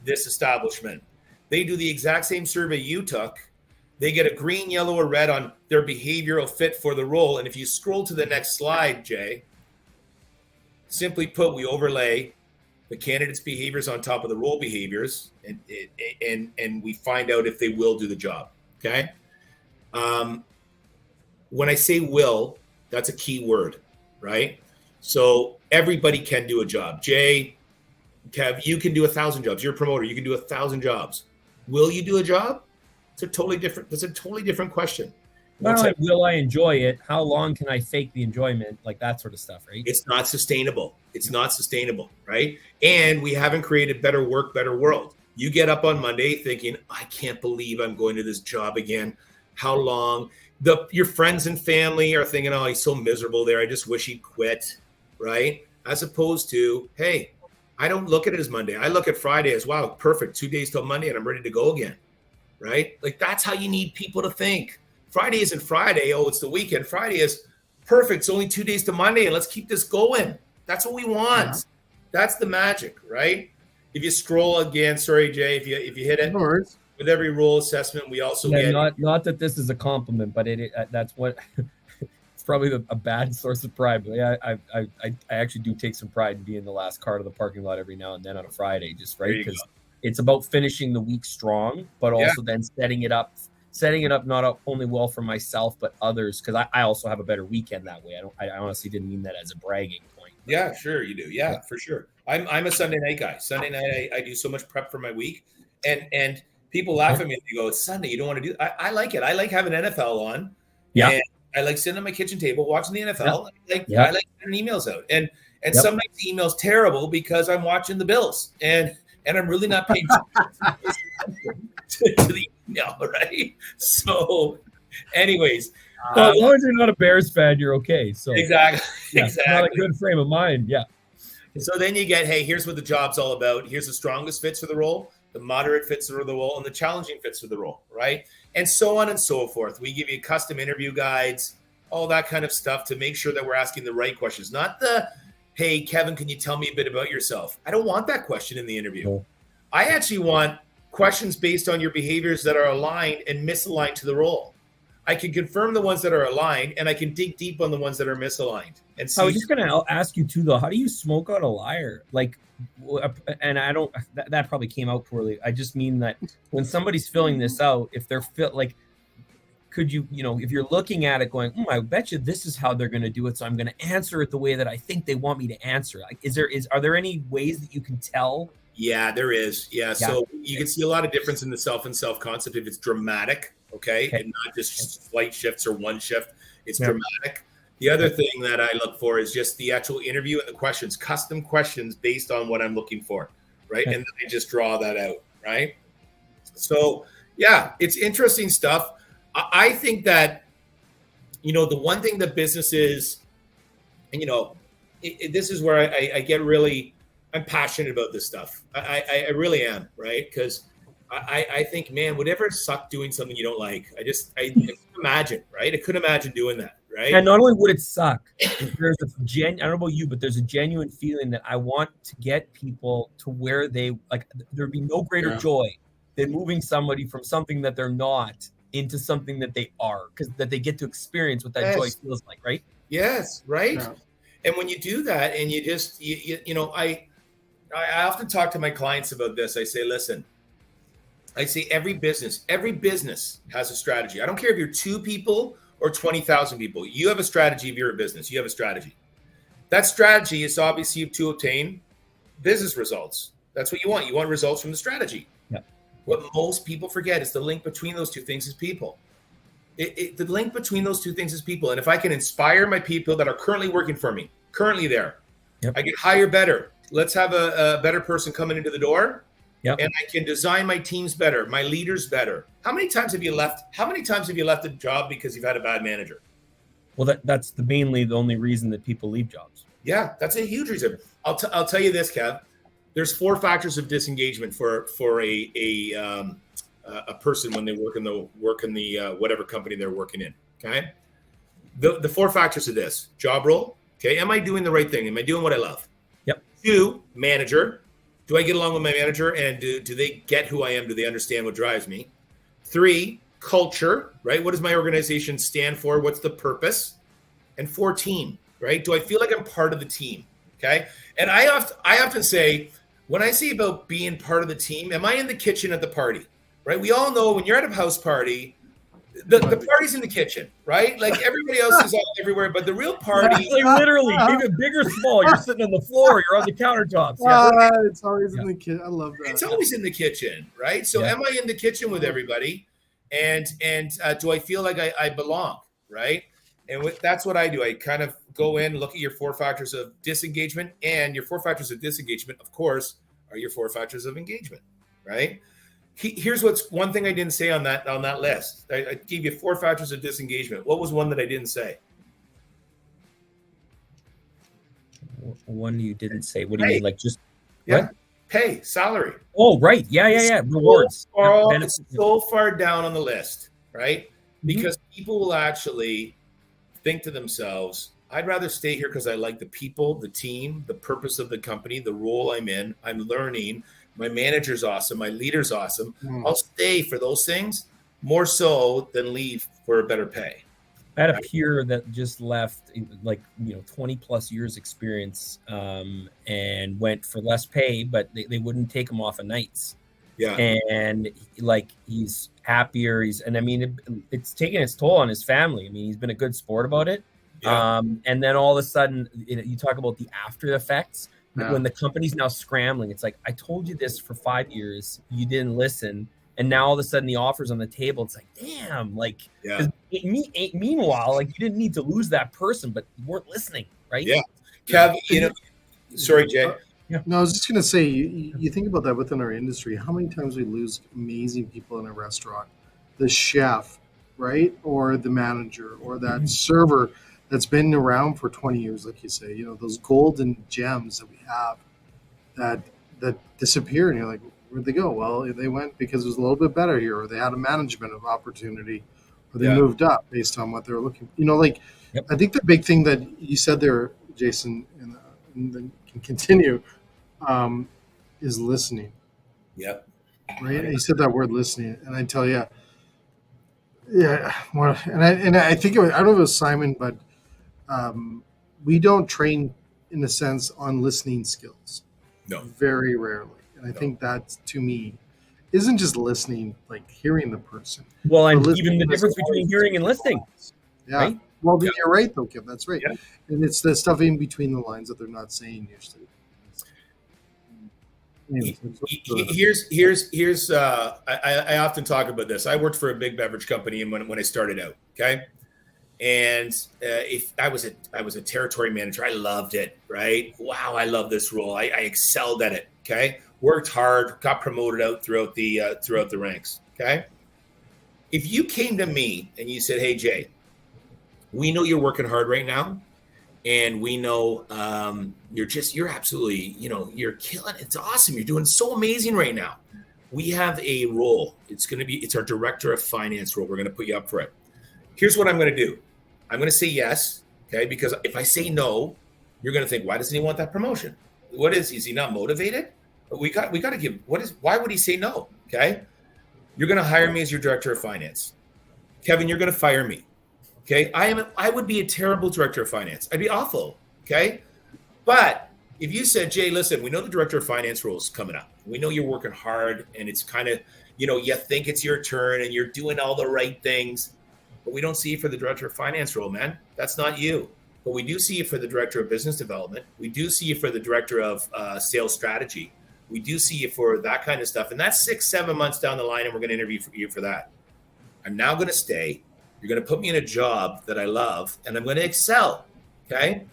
establishment. They do the exact same survey you took. They get a green, yellow, or red on their behavioral fit for the role. And if you scroll to the next slide, Jay, simply put, we overlay the candidate's behaviors on top of the role behaviors, and we find out if they will do the job. Okay. When I say will, that's a key word, right? So everybody can do a job. Jay, Kev, you can do 1,000 jobs. You're a promoter. You can do 1,000 jobs. Will you do a job? It's a totally different. That's a totally different question. Not only will I enjoy it, how long can I fake the enjoyment? Like that sort of stuff, right? It's not sustainable. It's not sustainable, right? And we haven't created better work, better world. You get up on Monday thinking, I can't believe I'm going to this job again. How long? Your friends and family are thinking, oh, he's so miserable there. I just wish he'd quit, right? As opposed to, hey, I don't look at it as Monday. I look at Friday as, wow, perfect. 2 days till Monday and I'm ready to go again, right? Like that's how you need people to think. Friday isn't Friday. Oh, it's the weekend. Friday is perfect. It's only 2 days to Monday, and let's keep this going. That's what we want. Yeah. That's the magic, right? If you scroll again, sorry, Jay, if you hit it with every role assessment, we also get not that this is a compliment, but that's what it's probably a bad source of pride. But I actually do take some pride in being the last car to the parking lot every now and then on a Friday, just right because it's about finishing the week strong, but also then setting it up not only well for myself but others, because I also have a better weekend that way. I honestly didn't mean that as a bragging point. Yeah, sure you do. Yeah, for sure. I'm a Sunday night guy. Sunday night I do so much prep for my week, and people laugh at me and they go, "It's Sunday, you don't want to do." I like it. I like having NFL on. Yeah. And I like sitting at my kitchen table watching the NFL. Yeah. I like sending emails out, and sometimes the email's terrible because I'm watching the Bills and I'm really not paying attention to the email, right? So, anyways, as long as you're not a Bears fan, you're okay. So exactly. Not a good frame of mind. Yeah. So then you get, hey, here's what the job's all about. Here's the strongest fits for the role, the moderate fits for the role, and the challenging fits for the role, right? And so on and so forth. We give you custom interview guides, all that kind of stuff to make sure that we're asking the right questions, not the, hey, Kevin, can you tell me a bit about yourself? I don't want that question in the interview. No. I actually want questions based on your behaviors that are aligned and misaligned to the role. I can confirm the ones that are aligned, and I can dig deep on the ones that are misaligned. And see. I was just going to ask you too, though. How do you smoke out a liar? Like, and I don't. That probably came out poorly. I just mean that when somebody's filling this out, if they're could you, if you're looking at it, going, I bet you this is how they're going to do it, so I'm going to answer it the way that I think they want me to answer. Like, are there any ways that you can tell? Yeah, there is. Yeah. So you can see a lot of difference in the self concept if it's dramatic. Okay. And not just slight shifts or one shift. It's dramatic. The other thing that I look for is just the actual interview and the questions, custom questions based on what I'm looking for. Right. And then I just draw that out. Right. So, yeah, it's interesting stuff. I think that, the one thing that businesses, and, this is where I get really, I'm passionate about this stuff. I really am. Right. Because I think, man, would ever suck doing something you don't like? I couldn't imagine, right? I couldn't imagine doing that, right? And not only would it suck, there's I don't know about you, but there's a genuine feeling that I want to get people to where they there'd be no greater joy than moving somebody from something that they're not into something that they are, because that they get to experience what that joy feels like, right? Yes, right. Yeah. And when you do that, and you just, I often talk to my clients about this. I say, listen. I say every business has a strategy. I don't care if you're 2 people or 20,000 people. You have a strategy if you're a business. You have a strategy. That strategy is obviously to obtain business results. That's what you want. You want results from the strategy. Yeah. What most people forget is the link between those two things is people. The link between those two things is people. And if I can inspire my people that are currently working for me, currently there, I can hire better. Let's have a better person coming into the door. Yep. And I can design my teams better, my leaders better. How many times have you left a job because you've had a bad manager? Well, that's mainly the only reason that people leave jobs. Yeah, that's a huge reason. I'll tell you this, Kev. There's 4 factors of disengagement for a person when they work in the whatever company they're working in. Okay, the 4 factors of this: job role. Okay, am I doing the right thing? Am I doing what I love? Yep. 2, manager. Do I get along with my manager, and do they get who I am? Do they understand what drives me? 3, culture, right? What does my organization stand for? What's the purpose? And 4, team, right? Do I feel like I'm part of the team? Okay. And I often say, when I say about being part of the team, am I in the kitchen at the party, right? We all know when you're at a house party, the party's in the kitchen, right? Like everybody else is all everywhere, but the real party, literally, big or small, you're sitting on the floor, you're on the countertops. It's always in the kitchen. I love that. It's always in the kitchen, right? So am I in the kitchen with everybody? And do I feel like I belong, right? And that's what I do. I kind of go in, look at your 4 factors of disengagement, and your 4 factors of disengagement, of course, are your 4 factors of engagement, right? Here's what's one thing I didn't say on that list. I gave you 4 factors of disengagement. What was one that I didn't say? One you didn't say. What do you mean? Like just what? Pay, salary. Oh, right. Yeah. Rewards. It's so far down on the list, right? Because people will actually think to themselves, I'd rather stay here because I like the people, the team, the purpose of the company, the role I'm in. I'm learning. My manager's awesome. My leader's awesome. I'll stay for those things more so than leave for a better pay. I had a peer that just left, like, 20 plus years experience, and went for less pay, but they wouldn't take him off of nights. Yeah. And like, he's happier. It's taking its toll on his family. I mean, he's been a good sport about it. Yeah. And then all of a sudden, you talk about the after effects. Yeah. When the company's now scrambling, it's like, I told you this for 5 years, you didn't listen. And now all of a sudden the offer's on the table. It's like, damn, like, meanwhile, like, you didn't need to lose that person, but you weren't listening, right? Yeah. Kev, sorry, Jay. No, I was just going to say, you think about that within our industry, how many times we lose amazing people in a restaurant, the chef, right? Or the manager, or that server that's been around for 20 years, like you say, those golden gems that we have that disappear. And you're like, where'd they go? Well, they went because it was a little bit better here, or they had a management of opportunity, or they moved up based on what they were looking for. I think the big thing that you said there, Jason, and then can continue, is listening. Yep. Right. And you said that word listening, and I tell you, and I think I don't know if it was Simon, but we don't train in a sense on listening skills. No. Very rarely. And I think that, to me, isn't just listening, like hearing the person. Well, and even the difference between hearing and listening. Yeah. Right? Well, you're right, though, Kim. That's right. Yeah. And it's the stuff in between the lines that they're not saying usually. I often talk about this. I worked for a big beverage company when I started out. Okay. And if I was a territory manager, I loved it. Right. Wow. I love this role. I excelled at it. Okay. Worked hard, got promoted out throughout the ranks. Okay. If you came to me and you said, hey, Jay, we know you're working hard right now. And we know you're absolutely, you're killing it. It's awesome. You're doing so amazing right now. We have a role. It's our director of finance role. We're going to put you up for it. Here's what I'm going to do. I'm going to say yes. Okay. Because if I say no, you're going to think, why doesn't he want that promotion? Is he not motivated? We got to give, why would he say no? Okay. You're going to hire me as your director of finance. Kevin, you're going to fire me. Okay, I would be a terrible director of finance. I'd be awful. Okay, but if you said, Jay, listen, we know the director of finance role is coming up. We know you're working hard, and it's kind of, you think it's your turn, and you're doing all the right things, but we don't see you for the director of finance role, man. That's not you. But we do see you for the director of business development. We do see you for the director of sales strategy. We do see you for that kind of stuff, and that's 6-7 months down the line, and we're going to interview you for that. I'm now going to stay. You're going to put me in a job that I love, and I'm going to excel, okay?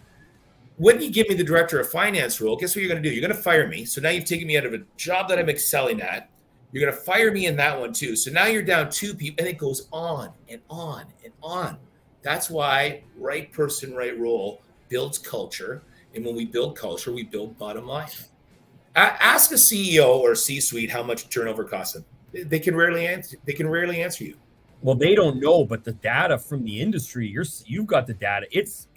When you give me the director of finance role, guess what you're going to do? You're going to fire me. So now you've taken me out of a job that I'm excelling at. You're going to fire me in that one too. So now you're down 2 people, and it goes on and on and on. That's why right person, right role builds culture. And when we build culture, we build bottom line. Ask a CEO or C-suite how much turnover costs them. They can rarely answer you. Well, they don't know, but the data from the industry, you've got the data. It's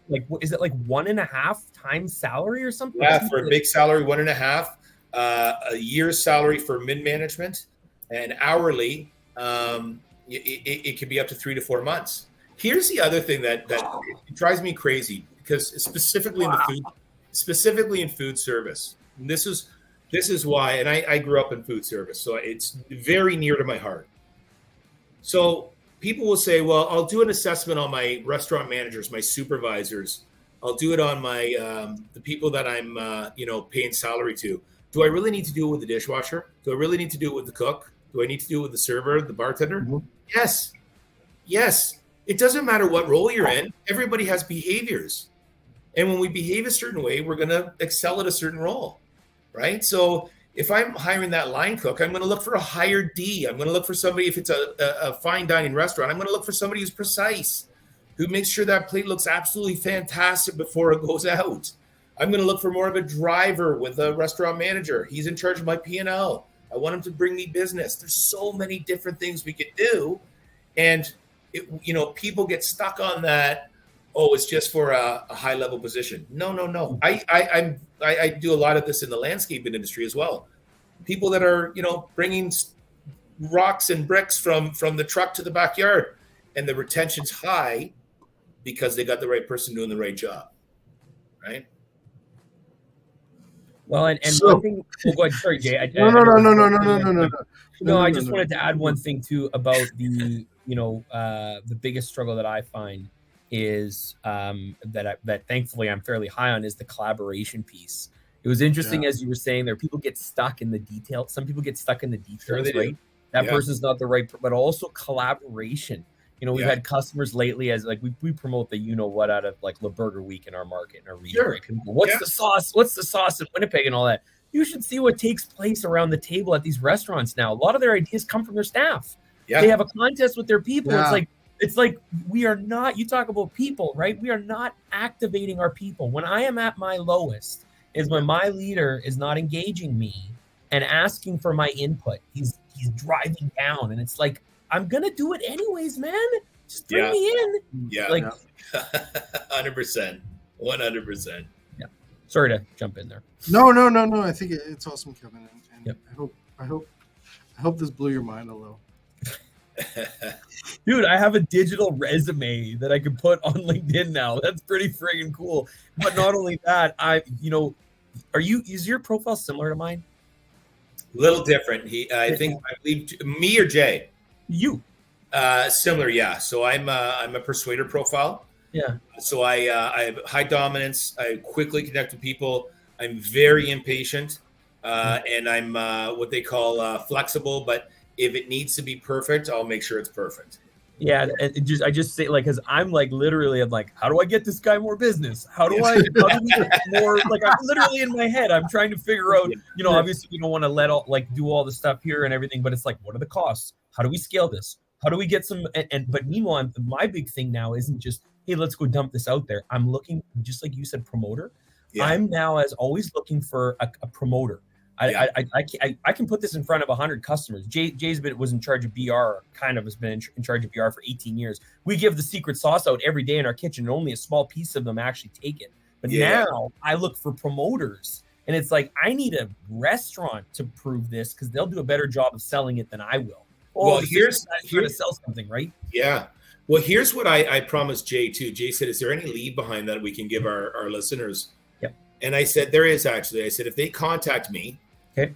like, is it like 1.5 times salary or something? Yeah, for a big salary, 1.5, a year's salary for mid-management, and hourly, it could be up to 3 to 4 months. Here's the other thing that drives me crazy, because specifically in food service, and this is why, and I grew up in food service, so it's very near to my heart. So people will say, well, I'll do an assessment on my restaurant managers, my supervisors. I'll do it on my the people that I'm paying salary to. Do I really need to do it with the dishwasher? Do I really need to do it with the cook? Do I need to deal with the server, the bartender? Mhm. Yes. Yes. It doesn't matter what role you're in. Everybody has behaviors. And when we behave a certain way, we're going to excel at a certain role, right? So if I'm hiring that line cook, I'm going to look for a higher D. I'm going to look for somebody, if it's a fine dining restaurant, I'm going to look for somebody who's precise, who makes sure that plate looks absolutely fantastic before it goes out. I'm going to look for more of a driver with a restaurant manager. He's in charge of my P&L. I want him to bring me business. There's so many different things we could do. And, people get stuck on that. Oh, it's just for a high level position. No. I do a lot of this in the landscaping industry as well. People that are, bringing rocks and bricks from the truck to the backyard, and the retention's high because they got the right person doing the right job, right? Well, and So- one thing. Oh, go ahead. Sorry, Jay. No. I just wanted to add one thing too about the the biggest struggle that I find is that thankfully I'm fairly high on is the collaboration piece. It was interesting, as you were saying, there people get stuck in the details. Some people get stuck in the details, Sure they do. right? That person's not the right, but also collaboration. We've had customers lately as like we promote the what out of like La Burger Week in our market, in our region. Sure. Right? What's the sauce? What's the sauce in Winnipeg and all that? You should see what takes place around the table at these restaurants now. A lot of their ideas come from their staff. Yeah. They have a contest with their people. Yeah. It's like we are not, you talk about people, right? We are not activating our people. When I am at my lowest is when my leader is not engaging me and asking for my input. He's driving down, and it's like, I'm going to do it anyways, man. Just bring me in. Yeah. Like, 100%. 100%. Yeah. Sorry to jump in there. No. I think it's awesome, Kevin, and Yep. I hope this blew your mind a little. Dude, I have a digital resume that I can put on LinkedIn now. That's pretty friggin' cool. But not only that, is your profile similar to mine? Little different. I believe me or Jay. You. Similar, yeah. So I'm a persuader profile. Yeah. So I have high dominance. I quickly connect with people. I'm very impatient, and I'm what they call flexible. But if it needs to be perfect, I'll make sure it's perfect. Yeah, and I just say like, because I'm like literally, I'm like, how do I get this guy more business? How do we get more? Like, I'm literally in my head, I'm trying to figure out. Obviously, we don't want to do all the stuff here and everything, but it's like, what are the costs? How do we scale this? How do we get some? But meanwhile, my big thing now isn't just, hey, let's go dump this out there. I'm looking, just like you said, promoter. Yeah. I'm now as always looking for a promoter. I can put this in front of 100 customers. Jay's was in charge of BR, has been in charge of BR for 18 years. We give the secret sauce out every day in our kitchen, and only a small piece of them actually take it. But now I look for promoters, and it's like, I need a restaurant to prove this because they'll do a better job of selling it than I will. Well, here's to sell something, right? Yeah. Well, here's what I promised Jay too. Jay said, is there any lead behind that we can give our listeners? Yep. And I said, there is actually. I said, if they contact me, okay,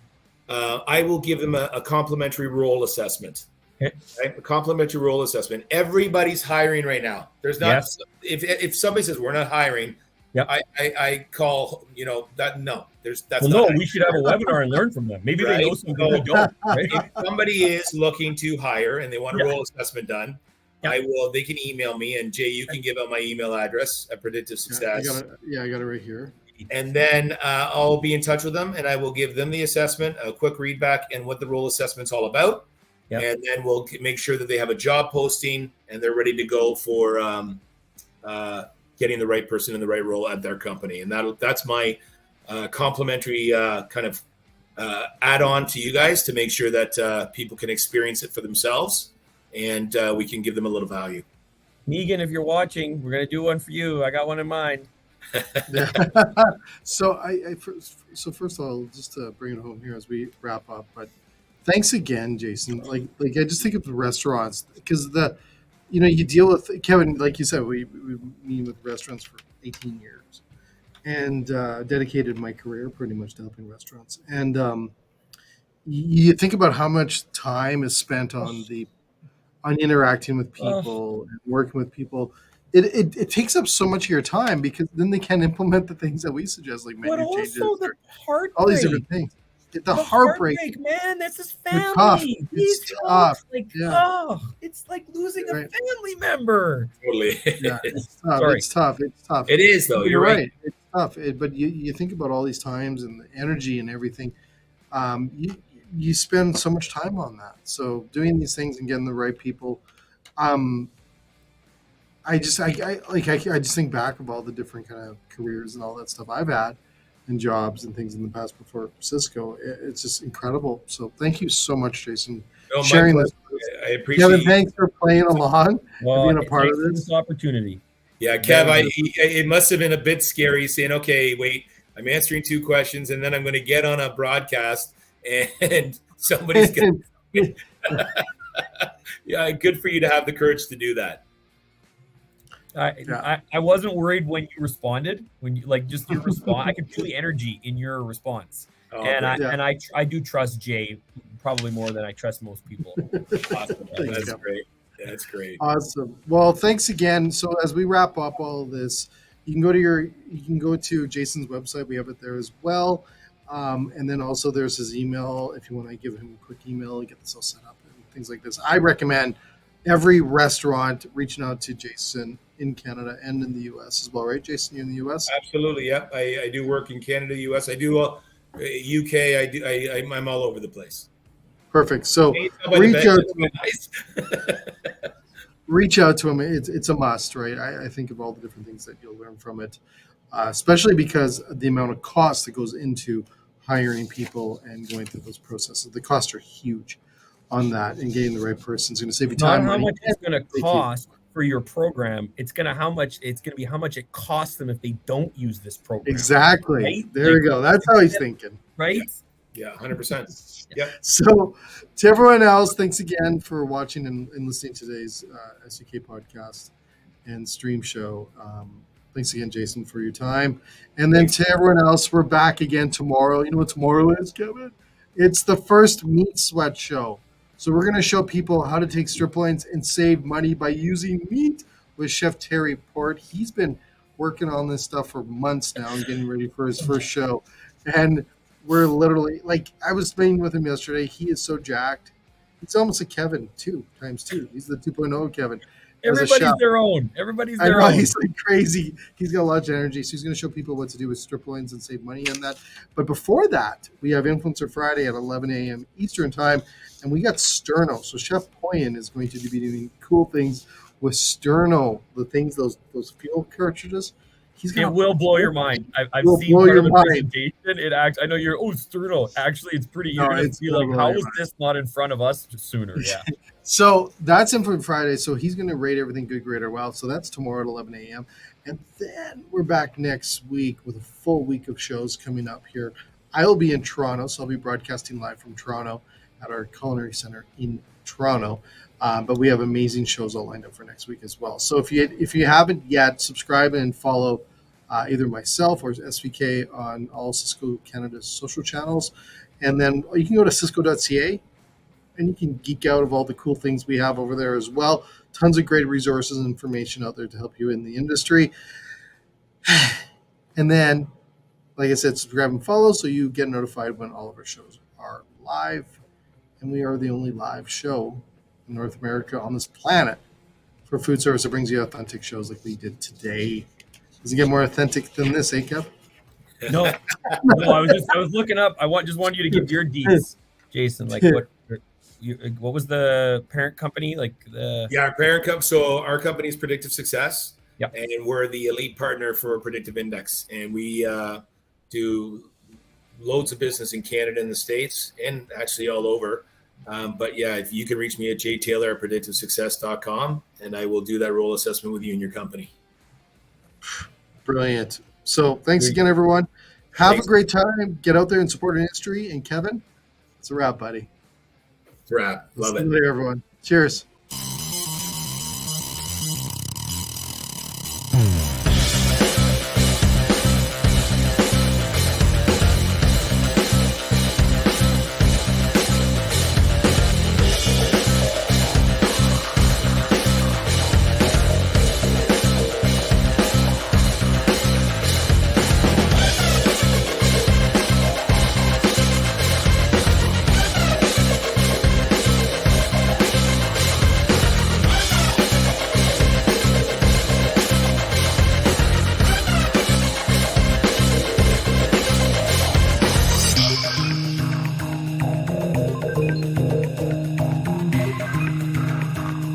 I will give them a complimentary role assessment. Okay. Right? A complimentary role assessment. Everybody's hiring right now. There's not, if somebody says we're not hiring, I call, that, no, that's no, we should have a webinar and learn from them. Maybe they know something we don't. Right? If somebody is looking to hire and they want a role assessment done, they can email me, and Jay, you can give out my email address at Predictive Success. I got it right here. And then I'll be in touch with them, and I will give them the assessment, a quick read back, and what the role assessment's all about. Yep. And then we'll make sure that they have a job posting and they're ready to go for getting the right person in the right role at their company. And that's my complimentary kind of add-on to you guys to make sure that people can experience it for themselves, and we can give them a little value. Megan, if you're watching, we're going to do one for you. I got one in mind. So first of all, just to bring it home here as we wrap up, but thanks again, Jason. Like I just think of the restaurants, because you deal with, Kevin, like you said, we meet with restaurants for 18 years and dedicated my career pretty much to helping restaurants. And you think about how much time is spent on interacting with people and working with people. It takes up so much of your time, because then they can't implement the things that we suggest, like menu changes, the all these different things. the heartbreak. man. That's his It's tough. family. It's These tough. folks, like, Yeah. it's like losing a Right. family member. Totally. Yeah, it's tough. Sorry. It's tough. It's tough. It is, though. You're right. It's tough. But you think about all these times and the energy and everything. You spend so much time on that. So doing these things and getting the right people. I just think back of all the different kind of careers and all that stuff I've had and jobs and things in the past before Cisco. It's just incredible. So thank you so much, Jason, No, my sharing this. pleasure. I appreciate Kevin, you. thanks for playing along Well, and being a part of thanks for this. this opportunity. Yeah, Kev, it must have been a bit scary saying, okay, wait, I'm answering 2 questions and then I'm going to get on a broadcast and somebody's going to. Yeah, good for you to have the courage to do that. I wasn't worried when you responded. When you just your response, I could feel the energy in your response, and I do trust Jay probably more than I trust most people. Awesome. That's great. That's great. Awesome. Well, thanks again. So as we wrap up all of this, you can go to Jason's website. We have it there as well, and then also there's his email if you want to give him a quick email and get this all set up and things like this. I recommend every restaurant reaching out to Jason in Canada and in the U.S. as well, right, Jason? You're in the U.S. Absolutely, yeah. I do work in Canada, U.S. I do UK. I'm all over the place. Perfect. So reach out to him. Reach out to him. It's a must, right? I think of all the different things that you'll learn from it, especially because the amount of cost that goes into hiring people and going through those processes. The costs are huge on that, and getting the right person is going to save you time. Not how much it's going to cost for your program. It's going to be how much it costs them if they don't use this program. Exactly. Right? There we go. That's how he's thinking. Right? Yeah, 100%. Yeah. So to everyone else, thanks again for watching and listening to today's SVK podcast and stream show. Thanks again, Jason, for your time. And then to everyone else, we're back again tomorrow. You know what tomorrow is, Kevin? It's the first Meat Sweat show. So we're going to show people how to take strip loins and save money by using meat with Chef Terry Port. He's been working on this stuff for months now and getting ready for his first show. And we're literally, I was speaking with him yesterday. He is so jacked. It's almost like Kevin, 2x2. He's the 2.0 Kevin. Everybody's their own. Everybody's their own. He's crazy. He's got a lot of energy. So he's going to show people what to do with strip loins and save money on that. But before that, we have Influencer Friday at 11 a.m. Eastern time. And we got Sterno. So Chef Poyen is going to be doing cool things with Sterno. The things, those fuel cartridges. It will blow your mind. I've seen part of the presentation. I know you're, Sterno. Actually, it's pretty. You're going to be like, how is this not in front of us sooner? Yeah. So that's Influencer Friday. So he's going to rate everything good, great, or well. So that's tomorrow at 11 a.m. And then we're back next week with a full week of shows coming up here. I'll be in Toronto, so I'll be broadcasting live from Toronto at our culinary center in Toronto. But we have amazing shows all lined up for next week as well. So if you haven't yet, subscribe and follow either myself or SVK on all Cisco Canada's social channels. And then you can go to cisco.ca and you can geek out of all the cool things we have over there as well. Tons of great resources and information out there to help you in the industry. And then, like I said, subscribe and follow so you get notified when all of our shows are live. And we are the only live show in North America on this planet for food service that brings you authentic shows like we did today. Does it get more authentic than this, Kev? No. I was looking up. Just wanted you to give your deets, Jason. What was the parent company? Our parent company. So our company is Predictive Success. Yep. And we're the elite partner for Predictive Index. And we do loads of business in Canada and the States and actually all over. But yeah, if you can reach me at jtaylor@predictivesuccess.com and I will do that role assessment with you and your company. Brilliant. So thanks again, everyone. Have a great time. Get out there and support our industry. And Kevin, it's a wrap, buddy. It's a wrap. Love it. See you later, everyone. Cheers.